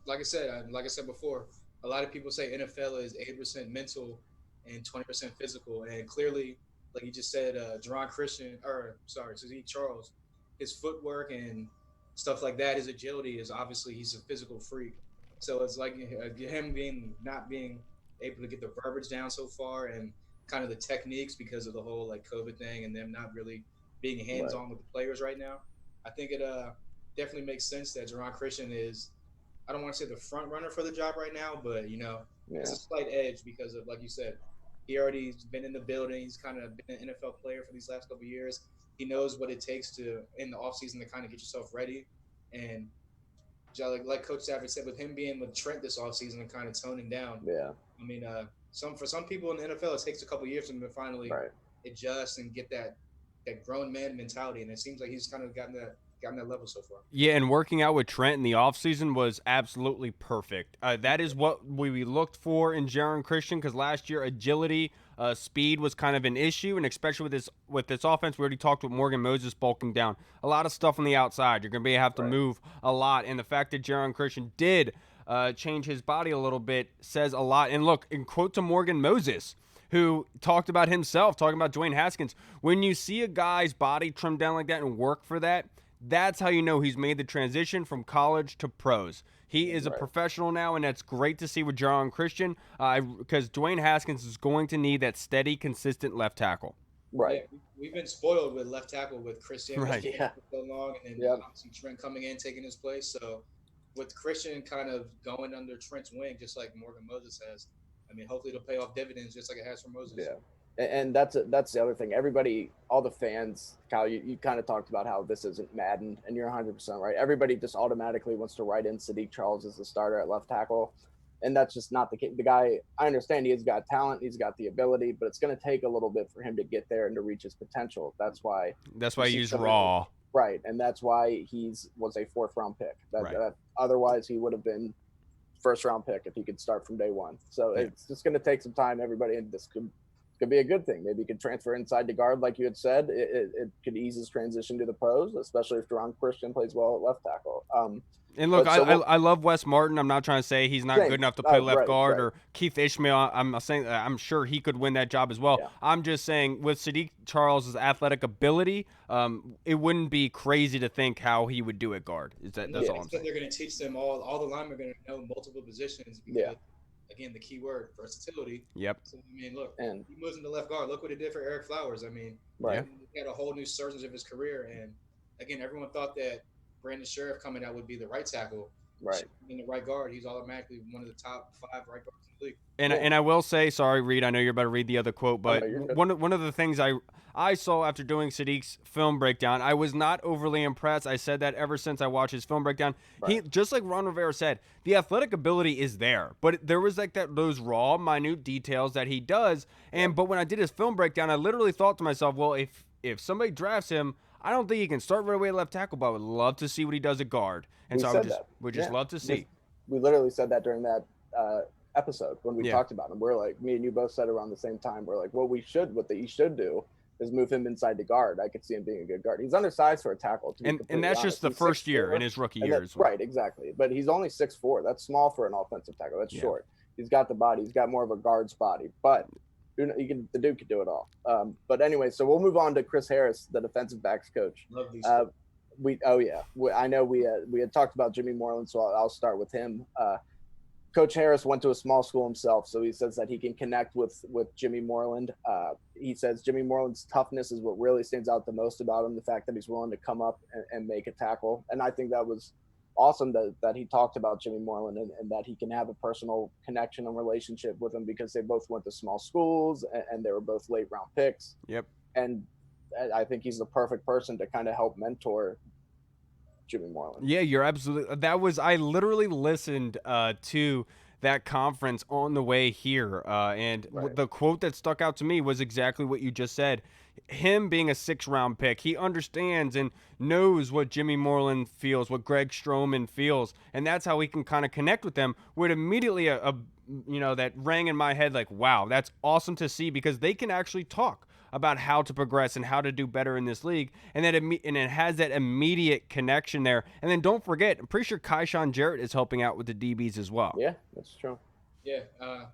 like I said before, a lot of people say NFL is 80% mental and 20% physical, and clearly, like you just said, Sadiq Charles, his footwork and stuff like that, his agility is obviously, he's a physical freak. So it's like him not being able to get the verbiage down so far, and kind of the techniques because of the whole like COVID thing, and them not really being hands-on with the players right now. I think it definitely makes sense that Jaron Christian is, I don't want to say the front runner for the job right now, but it's a slight edge because of, like you said, he already's been in the building. He's kind of been an NFL player for these last couple of years. He knows what it takes to, in the offseason, to kind of get yourself ready. And like Coach Stafford said, with him being with Trent this offseason and kind of toning down. Yeah. I mean, for some people in the NFL, it takes a couple of years for them to finally adjust and get that grown man mentality. And it seems like he's kind of gotten that level so far. Yeah, and working out with Trent in the offseason was absolutely perfect. That is what we looked for in Jaron Christian, because last year agility, speed was kind of an issue, and especially with this offense, we already talked with Morgan Moses bulking down. A lot of stuff on the outside. You're going to have to move a lot, and the fact that Jaron Christian did change his body a little bit says a lot. And look, in quote to Morgan Moses, who talked about himself, talking about Dwayne Haskins, when you see a guy's body trimmed down like that and work for that, that's how you know he's made the transition from college to pros. He is a professional now, and that's great to see with Jaron Christian, because Dwayne Haskins is going to need that steady, consistent left tackle. Right. Yeah, we've been spoiled with left tackle with Christian for so long, and then obviously Trent coming in, taking his place. So with Christian kind of going under Trent's wing, just like Morgan Moses has, I mean, hopefully it'll pay off dividends just like it has for Moses. Yeah. And that's the other thing. Everybody, all the fans, Kyle, you kind of talked about how this isn't Madden, and you're 100% right. Everybody just automatically wants to write in Sadiq Charles as the starter at left tackle, and that's just not the case. The guy, I understand he's got talent, he's got the ability, but it's going to take a little bit for him to get there and to reach his potential. That's why he's raw. Right, and that's why was a 4th-round pick. That otherwise he would have been first-round pick if he could start from day one. So it's just going to take some time, everybody, and this could be a good thing. Maybe he could transfer inside to guard, like you had said. It could ease his transition to the pros, especially if Jaron Christian plays well at left tackle. And look, I love Wes Martin. I'm not trying to say he's not good enough to play left guard, or Keith Ishmael. I'm saying I'm sure he could win that job as well. Yeah. I'm just saying with Sadiq Charles' athletic ability, it wouldn't be crazy to think how he would do at guard. That's all I'm saying. They're going to teach them all the linemen are going to know multiple positions. Because, again, the key word, versatility. Yep. So, I mean, look, he moves into left guard. Look what it did for Eric Flowers. I mean, he had a whole new surge of his career. And, again, everyone thought that Brandon Sheriff coming out would be the right tackle. Right. In the right guard, he's automatically one of the top 5 right guards in the league. And I will say, sorry, Reed, I know you're about to read the other quote, but one of the things I saw after doing Sadiq's film breakdown, I was not overly impressed. I said that ever since I watched his film breakdown. He, just like Ron Rivera said, the athletic ability is there, but there was like those raw, minute details that he does. But when I did his film breakdown, I literally thought to myself, well, if somebody drafts him, I don't think he can start right away at left tackle, but I would love to see what he does at guard. And so I would just love to see. We literally said that during that episode when we talked about him. We're like, me and you both said around the same time. We're like, what he should do is move him inside the guard. I could see him being a good guard. He's undersized for a tackle. And that's just the first year in his rookie year as well. Right, exactly. But he's only 6'4". That's small for an offensive tackle. That's short. He's got the body. He's got more of a guard's body. But the dude could do it all. But anyway, so we'll move on to Chris Harris, the defensive backs coach. Love these I know we had talked about Jimmy Moreland, so I'll start with him. Coach Harris went to a small school himself, so he says that he can connect with Jimmy Moreland. He says Jimmy Moreland's toughness is what really stands out the most about him, the fact that he's willing to come up and make a tackle. And I think that was awesome that he talked about Jimmy Moreland and that he can have a personal connection and relationship with him because they both went to small schools and they were both late round picks. Yep. And I think he's the perfect person to kind of help mentor Jimmy Moreland. Yeah, you're absolutely. I literally listened to that conference on the way here, and Right. the quote that stuck out to me was exactly what you just said. Him being a 6th-round pick, he understands and knows what Jimmy Moreland feels, what Greg Stroman feels, and that's how he can kind of connect with them. With immediately a that rang in my head like, wow, that's awesome to see because they can actually talk about how to progress and how to do better in this league, and it has that immediate connection there. And then don't forget, I'm pretty sure Kaishan Jarrett is helping out with the DBs as well. Yeah, that's true. Yeah,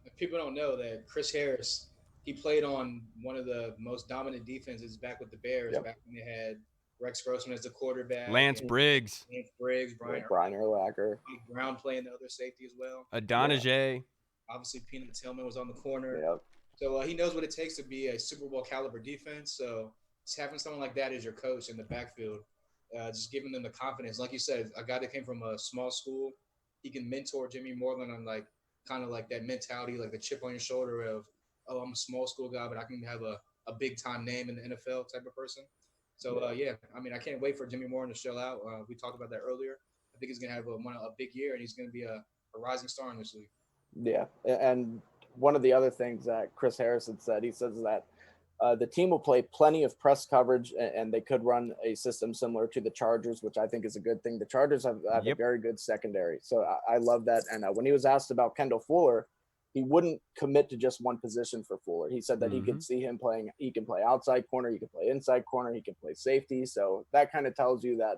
if people don't know that Chris Harris, he played on one of the most dominant defenses back with the Bears, back when they had Rex Grossman as the quarterback, Lance Briggs, Brian Urlacher, Mike Brown playing the other safety as well. Adonijah. Obviously, Peanut Tillman was on the corner. Yep. So he knows what it takes to be a Super Bowl caliber defense. So just having someone like that as your coach in the backfield, just giving them the confidence. Like you said, a guy that came from a small school, he can mentor Jimmy Moreland on kind of like that mentality, like the chip on your shoulder of, oh, I'm a small school guy, but I can have a big time name in the NFL type of person. So I mean, I can't wait for Jimmy Moreland to show out. We talked about that earlier. I think he's gonna have a big year, and he's gonna be a rising star in this league. Yeah, and one of the other things that Chris Harris had said, he says that the team will play plenty of press coverage, and they could run a system similar to the Chargers, which I think is a good thing. The Chargers have a very good secondary, so I love that. And when he was asked about Kendall Fuller, he wouldn't commit to just one position for Fuller. He said that he could see him playing. He can play outside corner, he can play inside corner, he can play safety. So that kind of tells you that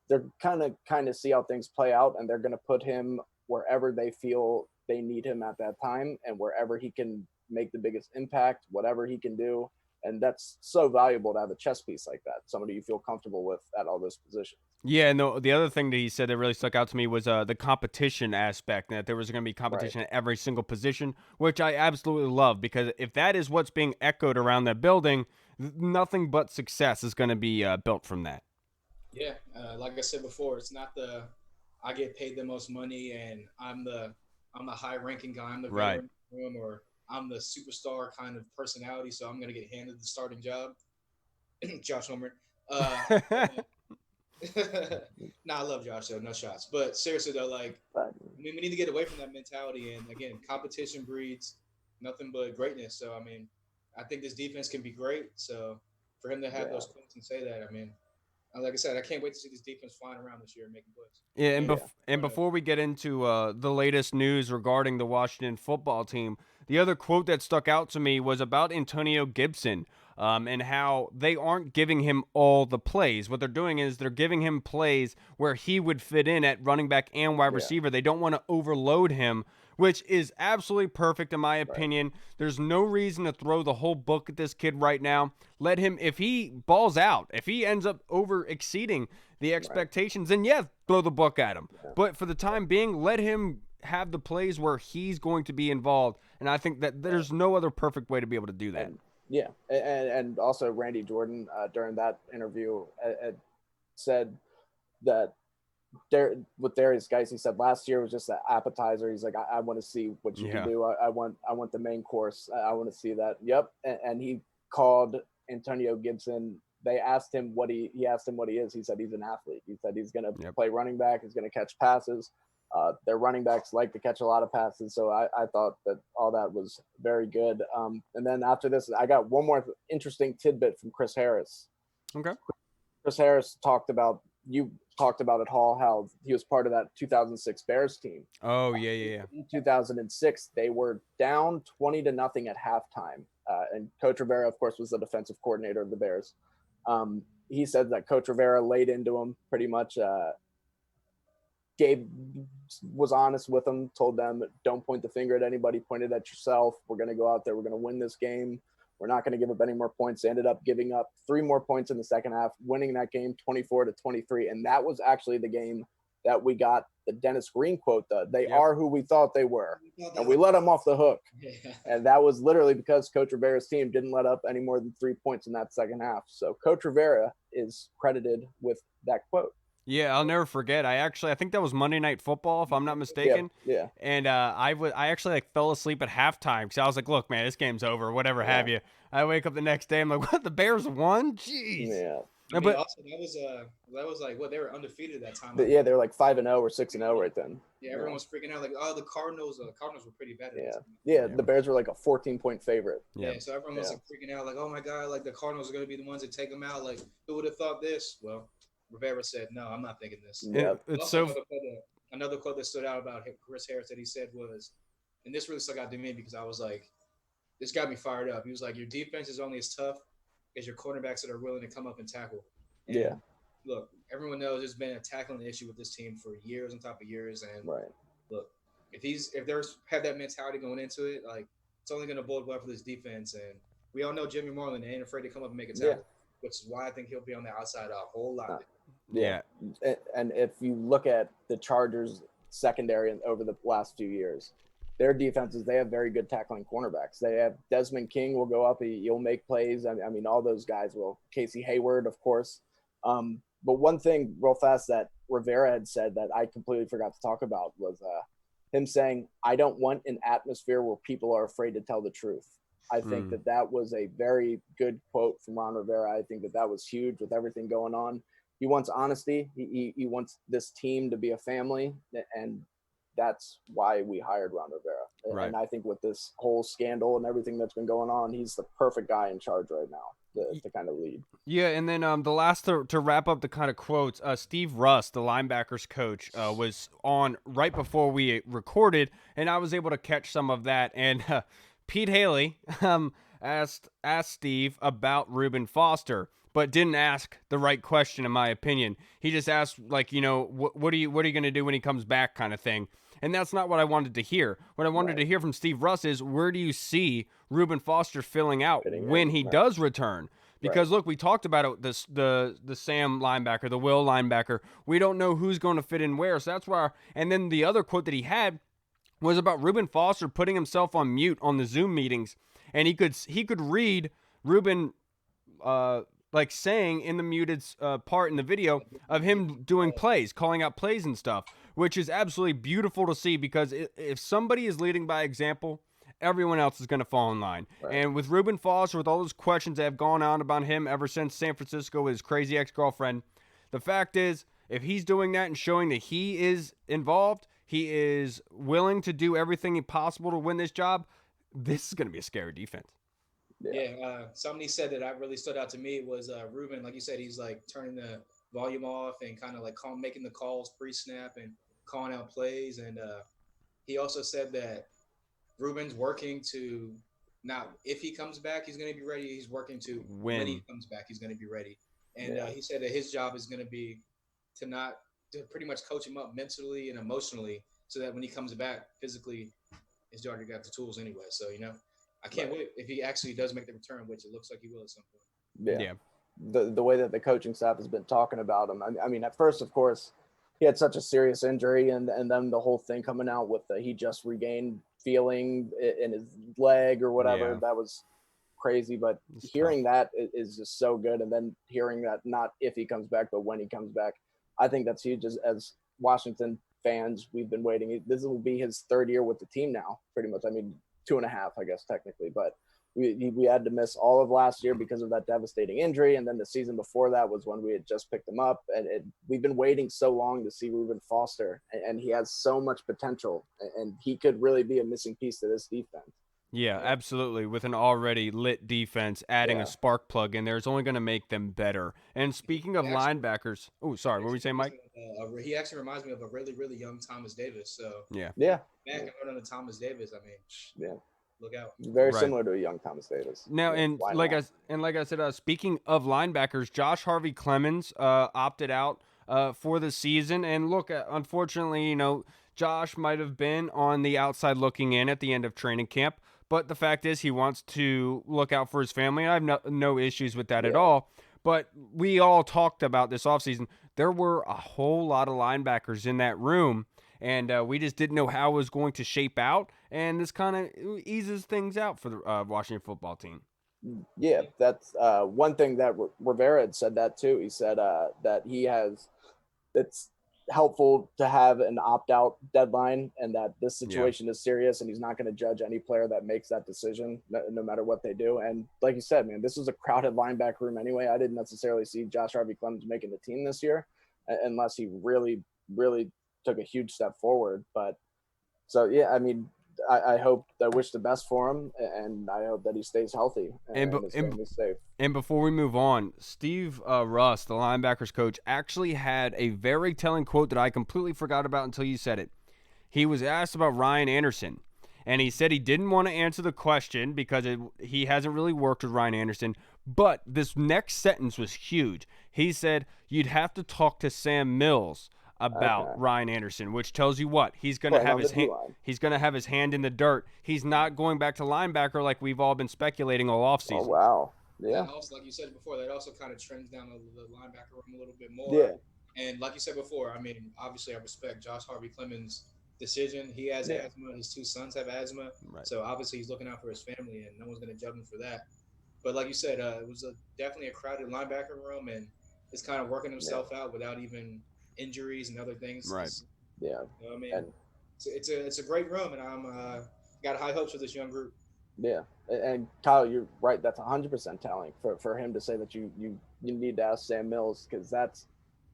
they're kind of see how things play out, and they're going to put him wherever they feel they need him at that time, and wherever he can make the biggest impact, whatever he can do. And that's so valuable to have a chess piece like that, somebody you feel comfortable with at all those positions. Yeah, and the other thing that he said that really stuck out to me was the competition aspect, that there was going to be competition at every single position, which I absolutely love, because if that is what's being echoed around that building, nothing but success is going to be built from that. Yeah, like I said before, it's not I get paid the most money and I'm the high ranking guy, I'm the veteran room, or I'm the superstar kind of personality, so I'm gonna get handed the starting job. Josh Homer. Nah, I love Josh though, no shots. But seriously though, we need to get away from that mentality. And again, competition breeds nothing but greatness. So I mean, I think this defense can be great. So for him to have those quotes and say that, I mean, like I said, I can't wait to see this defense flying around this year and making plays. Yeah, and before we get into the latest news regarding the Washington football team, the other quote that stuck out to me was about Antonio Gibson, and how they aren't giving him all the plays. What they're doing is they're giving him plays where he would fit in at running back and wide receiver. They don't want to overload him, which is absolutely perfect in my opinion. There's no reason to throw the whole book at this kid right now. Let him, if he balls out, if he ends up over exceeding the expectations, then throw the book at him. But for the time being, let him have the plays where he's going to be involved. And I think that there's no other perfect way to be able to do that. And also Randy Jordan during that interview said that with Darius Geis, he said last year was just an appetizer. He's like, I want to see what you can do. I want the main course. I want to see that. Yep. And he called Antonio Gibson. They asked him what he asked him what he is. He said he's an athlete. He said he's going to play running back. He's going to catch passes. Their running backs like to catch a lot of passes. So I thought that all that was very good. And then after this, I got one more interesting tidbit from Chris Harris. Okay. Chris Harris talked about at Hall how he was part of that 2006 Bears team. Oh, yeah. In 2006, they were down 20-0 at halftime. And Coach Rivera, of course, was the defensive coordinator of the Bears. He said that Coach Rivera laid into him pretty much, was honest with them, told them, don't point the finger at anybody, point it at yourself. We're going to go out there. We're going to win this game. We're not going to give up any more points. They ended up giving up 3 more points in the second half, winning that game 24-23. And that was actually the game that we got the Dennis Green quote, they are who we thought they were. And we let them off the hook. Yeah. And that was literally because Coach Rivera's team didn't let up any more than 3 points in that second half. So Coach Rivera is credited with that quote. Yeah, I'll never forget. I think that was Monday Night Football, if I'm not mistaken. Yeah. And I actually like fell asleep at halftime because I was like, "Look, man, this game's over. Whatever have you." I wake up the next day. I'm like, "What? The Bears won? Jeez." Yeah. I mean, also, that was like what they were undefeated at that time. They were like 5-0 or 6-0 right then. Yeah, everyone was freaking out like, oh, the Cardinals were pretty bad. Yeah, the Bears were like a 14-point favorite. Yeah, so everyone was like freaking out like, oh my god, like the Cardinals are going to be the ones that take them out. Like, who would have thought this? Well, Rivera said, no, I'm not thinking this. Yeah, it's also, another quote that stood out about Chris Harris that he said was, and this really stuck out to me because I was like, this got me fired up. He was like, your defense is only as tough as your cornerbacks that are willing to come up and tackle. And look, everyone knows there's been a tackling issue with this team for years on top of years. And look, if there's have that mentality going into it, like it's only going to bode well for this defense. And we all know Jimmy Moreland ain't afraid to come up and make a tackle, which is why I think he'll be on the outside a whole lot. Yeah. And if you look at the Chargers secondary over the last few years, their defenses, they have very good tackling cornerbacks. They have Desmond King will go up, he'll make plays. I mean, all those guys will. Casey Hayward, of course. But one thing real fast that Rivera had said that I completely forgot to talk about was him saying, I don't want an atmosphere where people are afraid to tell the truth. I think that was a very good quote from Ron Rivera. I think that was huge with everything going on. He wants honesty. He wants this team to be a family, and that's why we hired Ron Rivera. Right. And I think with this whole scandal and everything that's been going on, he's the perfect guy in charge right now to kind of lead. Yeah, and then the last to wrap up the kind of quotes, Steve Russ, the linebackers coach, was on right before we recorded, and I was able to catch some of that. And Pete Haley asked Steve about Reuben Foster, but didn't ask the right question, in my opinion. He just asked, like, what are you going to do when he comes back, kind of thing. And that's not what I wanted to hear. What I wanted to hear from Steve Russ is, where do you see Reuben Foster filling out when he does return? Because look, we talked about it. The Sam linebacker, the Will linebacker. We don't know who's going to fit in where. So that's why. And then the other quote that he had was about Reuben Foster putting himself on mute on the Zoom meetings, and he could read Reuben like saying in the muted part in the video of him doing plays, calling out plays and stuff, which is absolutely beautiful to see, because if somebody is leading by example, everyone else is going to fall in line. Right. And with Reuben Foster, with all those questions that have gone on about him ever since San Francisco with his crazy ex-girlfriend, the fact is, if he's doing that and showing that he is involved, he is willing to do everything possible to win this job, this is going to be a scary defense. Yeah, somebody said that really stood out to me was Reuben. Like you said, he's like turning the volume off and kind of like making the calls pre-snap and calling out plays. And he also said that Reuben's working to not if he comes back, he's going to be ready. He's working to when he comes back, he's going to be ready. And he said that his job is going to be to pretty much coach him up mentally and emotionally, so that when he comes back physically, he's already got the tools anyway. So I can't wait if he actually does make the return, which it looks like he will at some point. Yeah. The way that the coaching staff has been talking about him. I mean, at first, of course, he had such a serious injury, and then the whole thing coming out with he just regained feeling in his leg or whatever. That was crazy. But hearing that is just so good. And then hearing that not if he comes back, but when he comes back, I think that's huge. As Washington fans, we've been waiting. This will be his third year with the team now, pretty much. I mean, 2.5, I guess, technically, but we had to miss all of last year because of that devastating injury. And then the season before that was when we had just picked him up, and we've been waiting so long to see Reuben Foster, and he has so much potential, and he could really be a missing piece to this defense. Yeah, absolutely. With an already lit defense, adding a spark plug in there is only going to make them better. And speaking of linebackers, sorry, what were you saying, Mike? He actually reminds me of a really, really young Thomas Davis. So yeah, back on the Thomas Davis. I mean, look out. Very similar to a young Thomas Davis. Now, like I said, speaking of linebackers, Josh Harvey Clemens opted out for the season. And look, unfortunately, Josh might have been on the outside looking in at the end of training camp. But the fact is, he wants to look out for his family. And I have no issues with that at all. But we all talked about this offseason. There were a whole lot of linebackers in that room, and we just didn't know how it was going to shape out. And this kind of eases things out for the Washington football team. Yeah, that's one thing that Rivera had said that too. He said that it's helpful to have an opt-out deadline, and that this situation is serious, and he's not going to judge any player that makes that decision, no matter what they do. And like you said, man, this was a crowded linebacker room anyway. I didn't necessarily see Josh Harvey-Clemens making the team this year, unless he really, really took a huge step forward. But so, yeah, I mean, I wish the best for him, and I hope that he stays healthy and his family's safe. And before we move on, Steve Russ, the linebackers coach, actually had a very telling quote that I completely forgot about until you said it. He was asked about Ryan Anderson, and he said he didn't want to answer the question because he hasn't really worked with Ryan Anderson. But this next sentence was huge. He said, you'd have to talk to Sam Mills about Ryan Anderson, which tells you what? He's going to have his hand in the dirt. He's not going back to linebacker like we've all been speculating all offseason. Oh, wow. Yeah. And also, like you said before, that also kind of trends down the linebacker room a little bit more. Yeah. And like you said before, I mean, obviously I respect Josh Harvey-Clemens' decision. He has asthma. His two sons have asthma. Right. So obviously he's looking out for his family, and no one's going to judge him for that. But like you said, it was definitely a crowded linebacker room, and it's kind of working himself out without even injuries and other things. Right. You know, I mean, it's a great room, and I'm got high hopes for this young group. Yeah, and Kyle, you're right. That's 100% telling for him to say that you need to ask Sam Mills, because that's,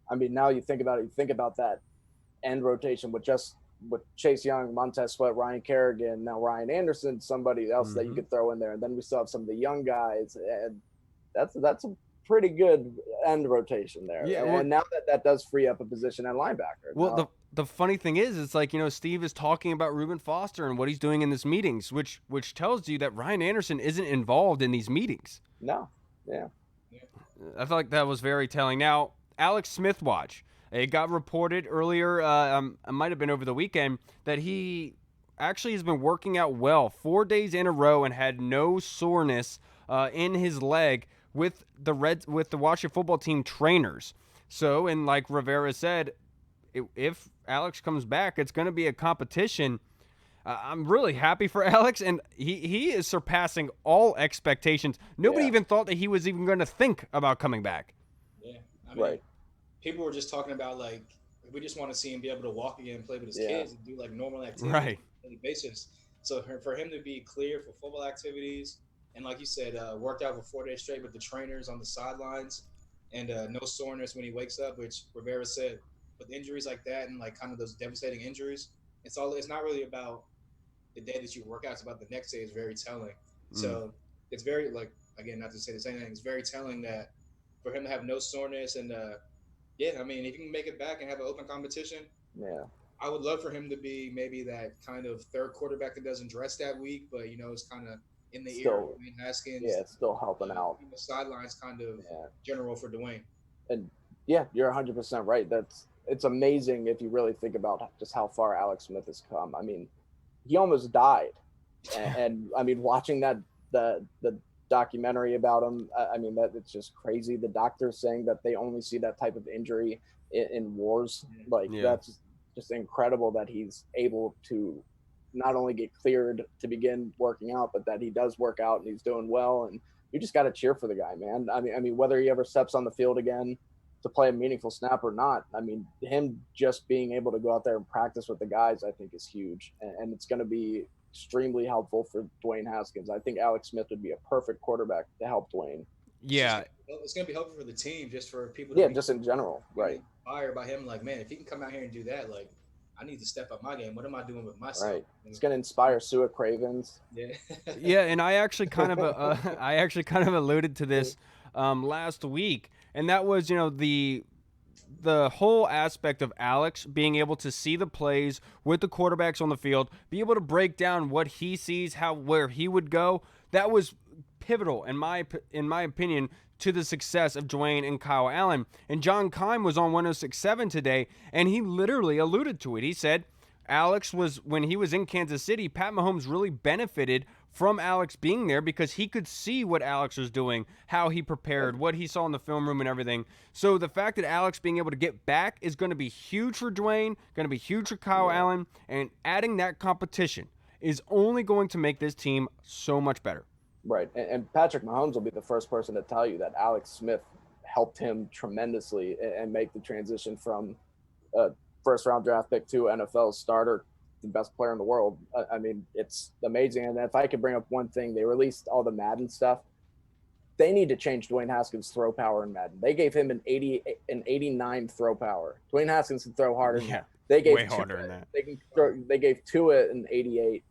I mean, now you think about it. You think about that end rotation with Chase Young, Montez Sweat, Ryan Kerrigan, now Ryan Anderson, somebody else that you could throw in there, and then we still have some of the young guys, and that's a pretty good end rotation there. Yeah, and now that does free up a position at linebacker. Well, the funny thing is, it's like, you know, Steve is talking about Reuben Foster and what he's doing in these meetings, which tells you that Ryan Anderson isn't involved in these meetings. No. Yeah. I feel like that was very telling. Now, Alex Smith watch. It got reported earlier, it might have been over the weekend, that he actually has been working out well 4 days in a row and had no soreness in his leg with the Washington football team trainers. So, and like Rivera said, if Alex comes back, it's going to be a competition. I'm really happy for Alex, and he is surpassing all expectations. Nobody even thought that he was even going to think about coming back. Yeah, I mean, people were just talking about, like, we just want to see him be able to walk again and play with his kids and do like normal activities on a daily basis. So for him to be clear for football activities, and like you said, worked out for 4 days straight with the trainers on the sidelines, and no soreness when he wakes up, which Rivera said, with injuries like that and like kind of those devastating injuries, it's not really about the day that you work out, it's about the next day. Is very telling. So it's very, like, again, not to say the same thing, it's very telling that for him to have no soreness, and I mean, if he can make it back and have an open competition, I would love for him to be maybe that kind of third quarterback that doesn't dress that week, but, you know, it's kind of in the ear of Dwayne Haskins. Yeah, it's still helping out. The sidelines kind of general for Dwayne. And you're 100% right. It's amazing if you really think about just how far Alex Smith has come. I mean, he almost died, and I mean, watching the documentary about him, I mean, that it's just crazy. The doctors saying that they only see that type of injury in wars. That's just incredible that he's able to not only get cleared to begin working out, but that he does work out and he's doing well. And you just got to cheer for the guy, man. I mean, whether he ever steps on the field again to play a meaningful snap or not, I mean, him just being able to go out there and practice with the guys, I think is huge. And it's going to be extremely helpful for Dwayne Haskins. I think Alex Smith would be a perfect quarterback to help Dwayne. Yeah. It's going to be helpful for the team, just for people to just in general, right? Inspired by him, like, man, if he can come out here and do that, like, I need to step up my game. What am I doing with myself? Right. It's going to inspire Sua Cravens. Yeah, and I actually kind of alluded to this last week, and that was, you know, the whole aspect of Alex being able to see the plays with the quarterbacks on the field, be able to break down what he sees, where he would go. That was pivotal, in my opinion, to the success of Dwayne and Kyle Allen. And John Keim was on 106.7 today, and he literally alluded to it. He said Alex was, when he was in Kansas City, Pat Mahomes really benefited from Alex being there because he could see what Alex was doing, how he prepared, what he saw in the film room and everything. So the fact that Alex being able to get back is going to be huge for Dwayne, going to be huge for Kyle Allen, and adding that competition is only going to make this team so much better. Right. And Patrick Mahomes will be the first person to tell you that Alex Smith helped him tremendously and make the transition from a first-round draft pick to NFL starter, the best player in the world. I mean, it's amazing. And if I could bring up one thing, they released all the Madden stuff. They need to change Dwayne Haskins' throw power in Madden. They gave him an 89 throw power. Dwayne Haskins can throw harder than that. They gave way harder than that. They gave Tua an 88.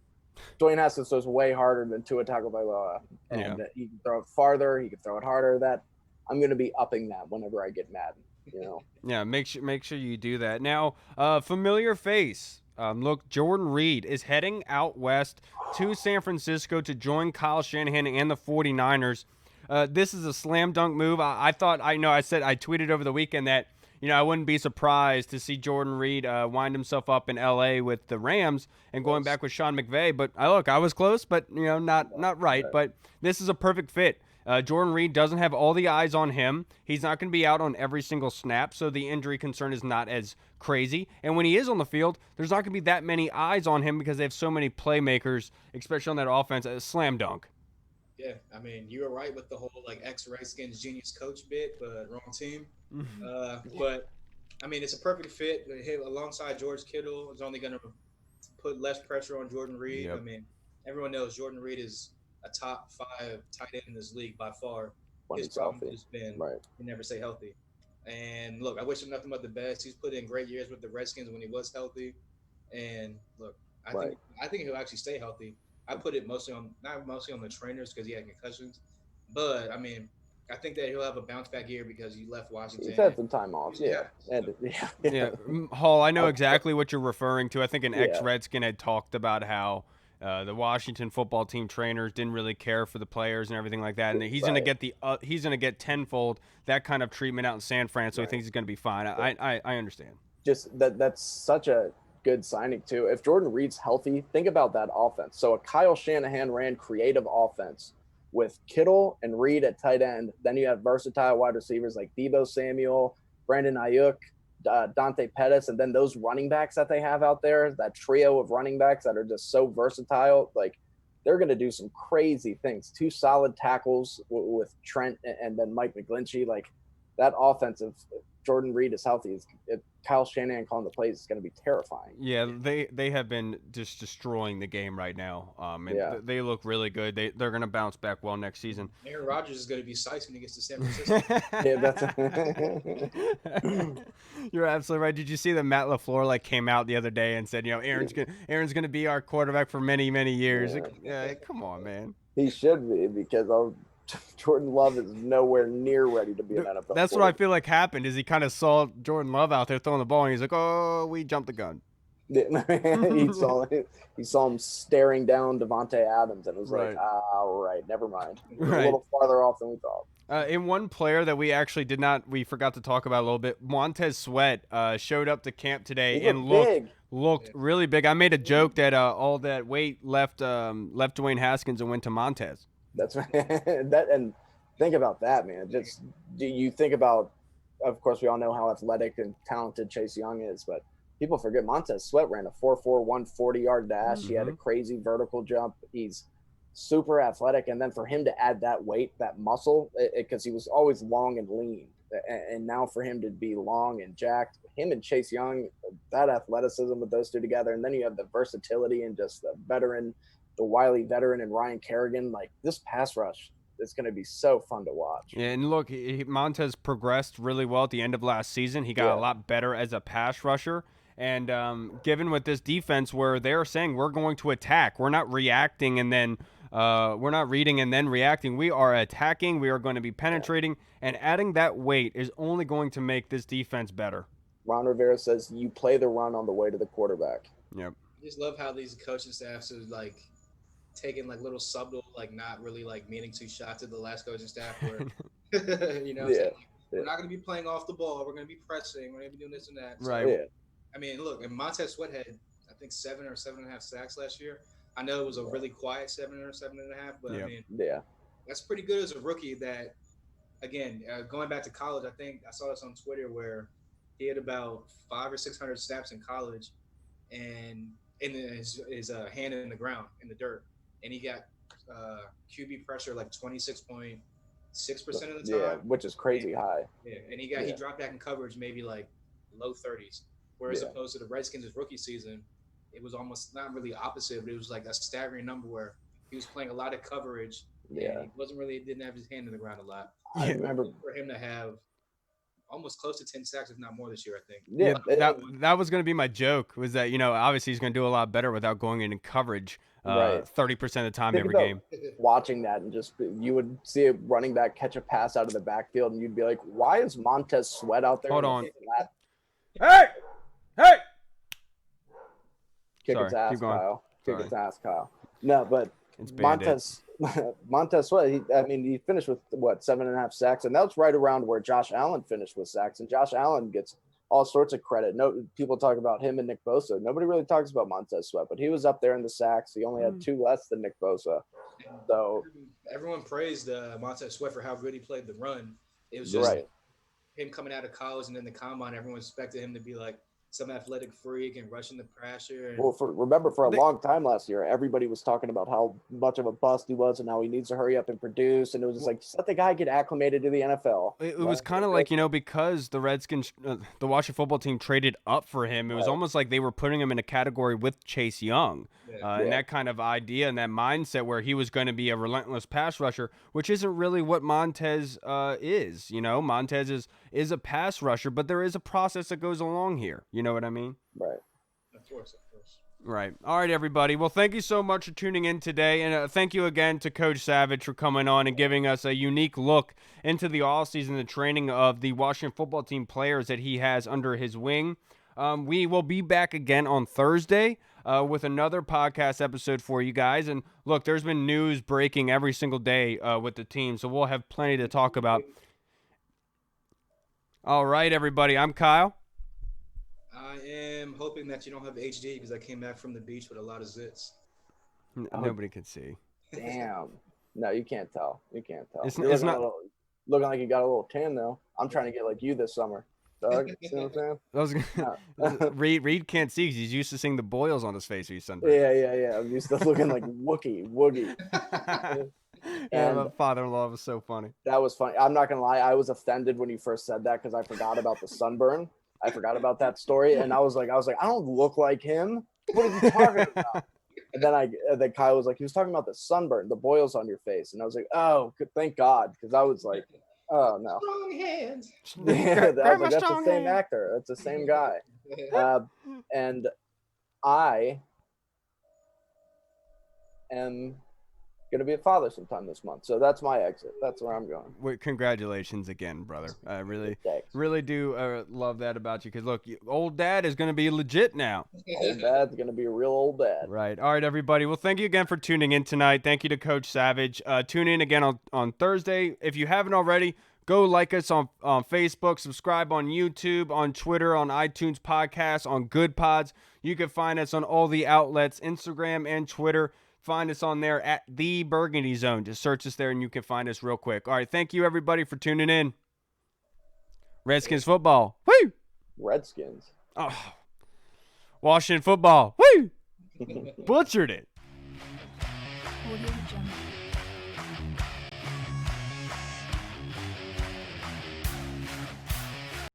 Dwayne Haskins throws way harder than Tua Tagovailoa, and he can throw it farther. He can throw it harder. That I'm going to be upping that whenever I get Madden. You know. Yeah, make sure you do that. Now, familiar face. Look, Jordan Reed is heading out west to San Francisco to join Kyle Shanahan and the 49ers. This is a slam dunk move. I tweeted over the weekend that I wouldn't be surprised to see Jordan Reed wind himself up in L.A. with the Rams and going back with Sean McVay. But I was close, but not right. But this is a perfect fit. Jordan Reed doesn't have all the eyes on him. He's not going to be out on every single snap, so the injury concern is not as crazy. And when he is on the field, there's not going to be that many eyes on him because they have so many playmakers, especially on that offense. A slam dunk. Yeah, I mean, you were right with the whole ex-Redskins genius coach bit, but wrong team. But I mean, it's a perfect fit. Him alongside George Kittle is only going to put less pressure on Jordan Reed. Yep. I mean, everyone knows Jordan Reed is a top 5 tight end in this league by far. His problem has been he never stay healthy. And look, I wish him nothing but the best. He's put in great years with the Redskins when he was healthy. And look, I think he'll actually stay healthy. I put it not mostly on the trainers because he had concussions, but I mean, I think that he'll have a bounce back year because he left Washington. He's had some time off. Hall, I know exactly what you're referring to. I think an ex-Redskin had talked about how the Washington football team trainers didn't really care for the players and everything like that, and he's going to get tenfold that kind of treatment out in San Fran, so he thinks he's going to be fine. I understand. Just that's such a good signing too. If Jordan Reed's healthy, think about that offense. So a Kyle Shanahan ran creative offense with Kittle and Reed at tight end. Then you have versatile wide receivers like Deebo Samuel, Brandon Ayuk, Dante Pettis, and then those running backs that they have out there, that trio of running backs that are just so versatile. Like, they're going to do some crazy things. 2 solid tackles with Trent and then Mike McGlinchey. Like, that offensive, Jordan Reed is healthy. Kyle Shanahan calling the plays is going to be terrifying. Yeah, they have been just destroying the game right now. They look really good. They're going to bounce back well next season. Aaron Rodgers is going to be psyched when he gets to San Francisco. You're absolutely right. Did you see that Matt LaFleur came out the other day and said, Aaron's going to be our quarterback for many, many years? Come on, man. He should be, because Jordan Love is nowhere near ready to be an NFL. That's what I feel like happened. Is he kind of saw Jordan Love out there throwing the ball, and he's like, "Oh, we jumped the gun." he saw him staring down Devontae Adams, and was like, "All right, never mind. We're a little farther off than we thought." In one player that we forgot to talk about a little bit, Montez Sweat showed up to camp today and looked really big. I made a joke that all that weight left Dwayne Haskins and went to Montez. That's right. And think about that, man. Just do you think about? Of course, we all know how athletic and talented Chase Young is, but people forget Montez Sweat ran a 4.4 140-yard dash. He had a crazy vertical jump. He's super athletic, and then for him to add that weight, that muscle, because he was always long and lean, and now for him to be long and jacked, him and Chase Young, that athleticism with those two together, and then you have the versatility and just the veteran. The wily veteran and Ryan Kerrigan, this pass rush, it's going to be so fun to watch. Yeah, and look, Montez progressed really well at the end of last season. He got a lot better as a pass rusher. And given with this defense where they're saying we're going to attack, we're not reacting and then we're not reading and then reacting. We are attacking. We are going to be penetrating. And adding that weight is only going to make this defense better. Ron Rivera says you play the run on the way to the quarterback. Yep. I just love how these coaching staffs are taking little subtle, not really meaning to shots at the last coaching staff where, we're not going to be playing off the ball. We're going to be pressing. We're going to be doing this and that. Right. Yeah. I mean, look, and Montez Sweat had, I think, 7 or 7.5 sacks last year. I know it was a really quiet 7 or 7.5, but I mean, Yeah. that's pretty good as a rookie. That again, going back to college, I think I saw this on Twitter where he had about 500 or 600 snaps in college, and in his hand in the ground in the dirt, and he got QB pressure like 26.6% of the time. Yeah, which is crazy high. Yeah, and he dropped back in coverage maybe like low 30s, whereas opposed to the Redskins' rookie season, it was almost not really opposite, but it was like a staggering number where he was playing a lot of coverage. Yeah, he didn't have his hand in the ground a lot. I remember for him to have almost close to 10 sacks, if not more, this year, I think. Yeah, that was going to be my joke, was that, obviously he's going to do a lot better without going in coverage 30% of the time every game. Watching that, and just you would see a running back catch a pass out of the backfield, and you'd be like, why is Montez Sweat out there? Hold on. Hey! Kick Sorry, its ass, keep going. Kyle. Kick Sorry. its ass, Kyle. No, but It's Montez Sweat, he finished with, 7.5 sacks, and that's right around where Josh Allen finished with sacks, and Josh Allen gets all sorts of credit. No, people talk about him and Nick Bosa. Nobody really talks about Montez Sweat, but he was up there in the sacks. He only had 2 less than Nick Bosa. So everyone praised Montez Sweat for how good he played the run. It was just him coming out of college and then the combine. Everyone expected him to be like some athletic freak and rushing the pressure. And remember for a long time last year, everybody was talking about how much of a bust he was and how he needs to hurry up and produce. And it was just like, just let the guy get acclimated to the NFL. It was kind of like, because the Redskins, the Washington football team traded up for him. It was almost like they were putting him in a category with Chase Young. And that kind of idea and that mindset where he was going to be a relentless pass rusher, which isn't really what Montez is. Montez is a pass rusher, but there is a process that goes along here. You know what I mean? Right. Of course. Right. All right, everybody. Well, thank you so much for tuning in today. And thank you again to Coach Savage for coming on and giving us a unique look into the offseason, the training of the Washington football team players that he has under his wing. We will be back again on Thursday with another podcast episode for you guys. And look, there's been news breaking every single day with the team, so we'll have plenty to talk about. All right, everybody. I'm Kyle. I am hoping that you don't have HD because I came back from the beach with a lot of zits. Nobody can see. Damn. No, you can't tell. It's not looking like you got a little tan though. I'm trying to get like you this summer. Doug, see what I'm saying? Reed can't see because he's used to seeing the boils on his face when he's sunburned. Yeah. I'm used to looking like Woogie. And my father-in-law was so funny. That was funny. I'm not gonna lie, I was offended when you first said that because I forgot about the sunburn. I forgot about that story, and I was like, I don't look like him. What are you talking about? And then Kyle was like, he was talking about the sunburn, the boils on your face, and I was like, oh, thank God, because I was like, oh no, strong hands. Yeah, that's the same actor. That's the same guy. And I am going to be a father sometime this month. So that's my exit. That's where I'm going. Wait, congratulations again, brother. I really do love that about you because, look, old dad is going to be legit now. Old dad's going to be a real old dad. Right. All right, everybody. Well, thank you again for tuning in tonight. Thank you to Coach Savage. Tune in again on Thursday. If you haven't already, go like us on Facebook, subscribe on YouTube, on Twitter, on iTunes Podcasts, on Good Pods. You can find us on all the outlets, Instagram and Twitter. Find us on there at The Burgundy Zone. Just search us there and you can find us real quick. All right, thank you, everybody, for tuning in. Redskins football. Woo! Redskins. Oh. Washington football. Woo! Butchered it. Audio Jungle.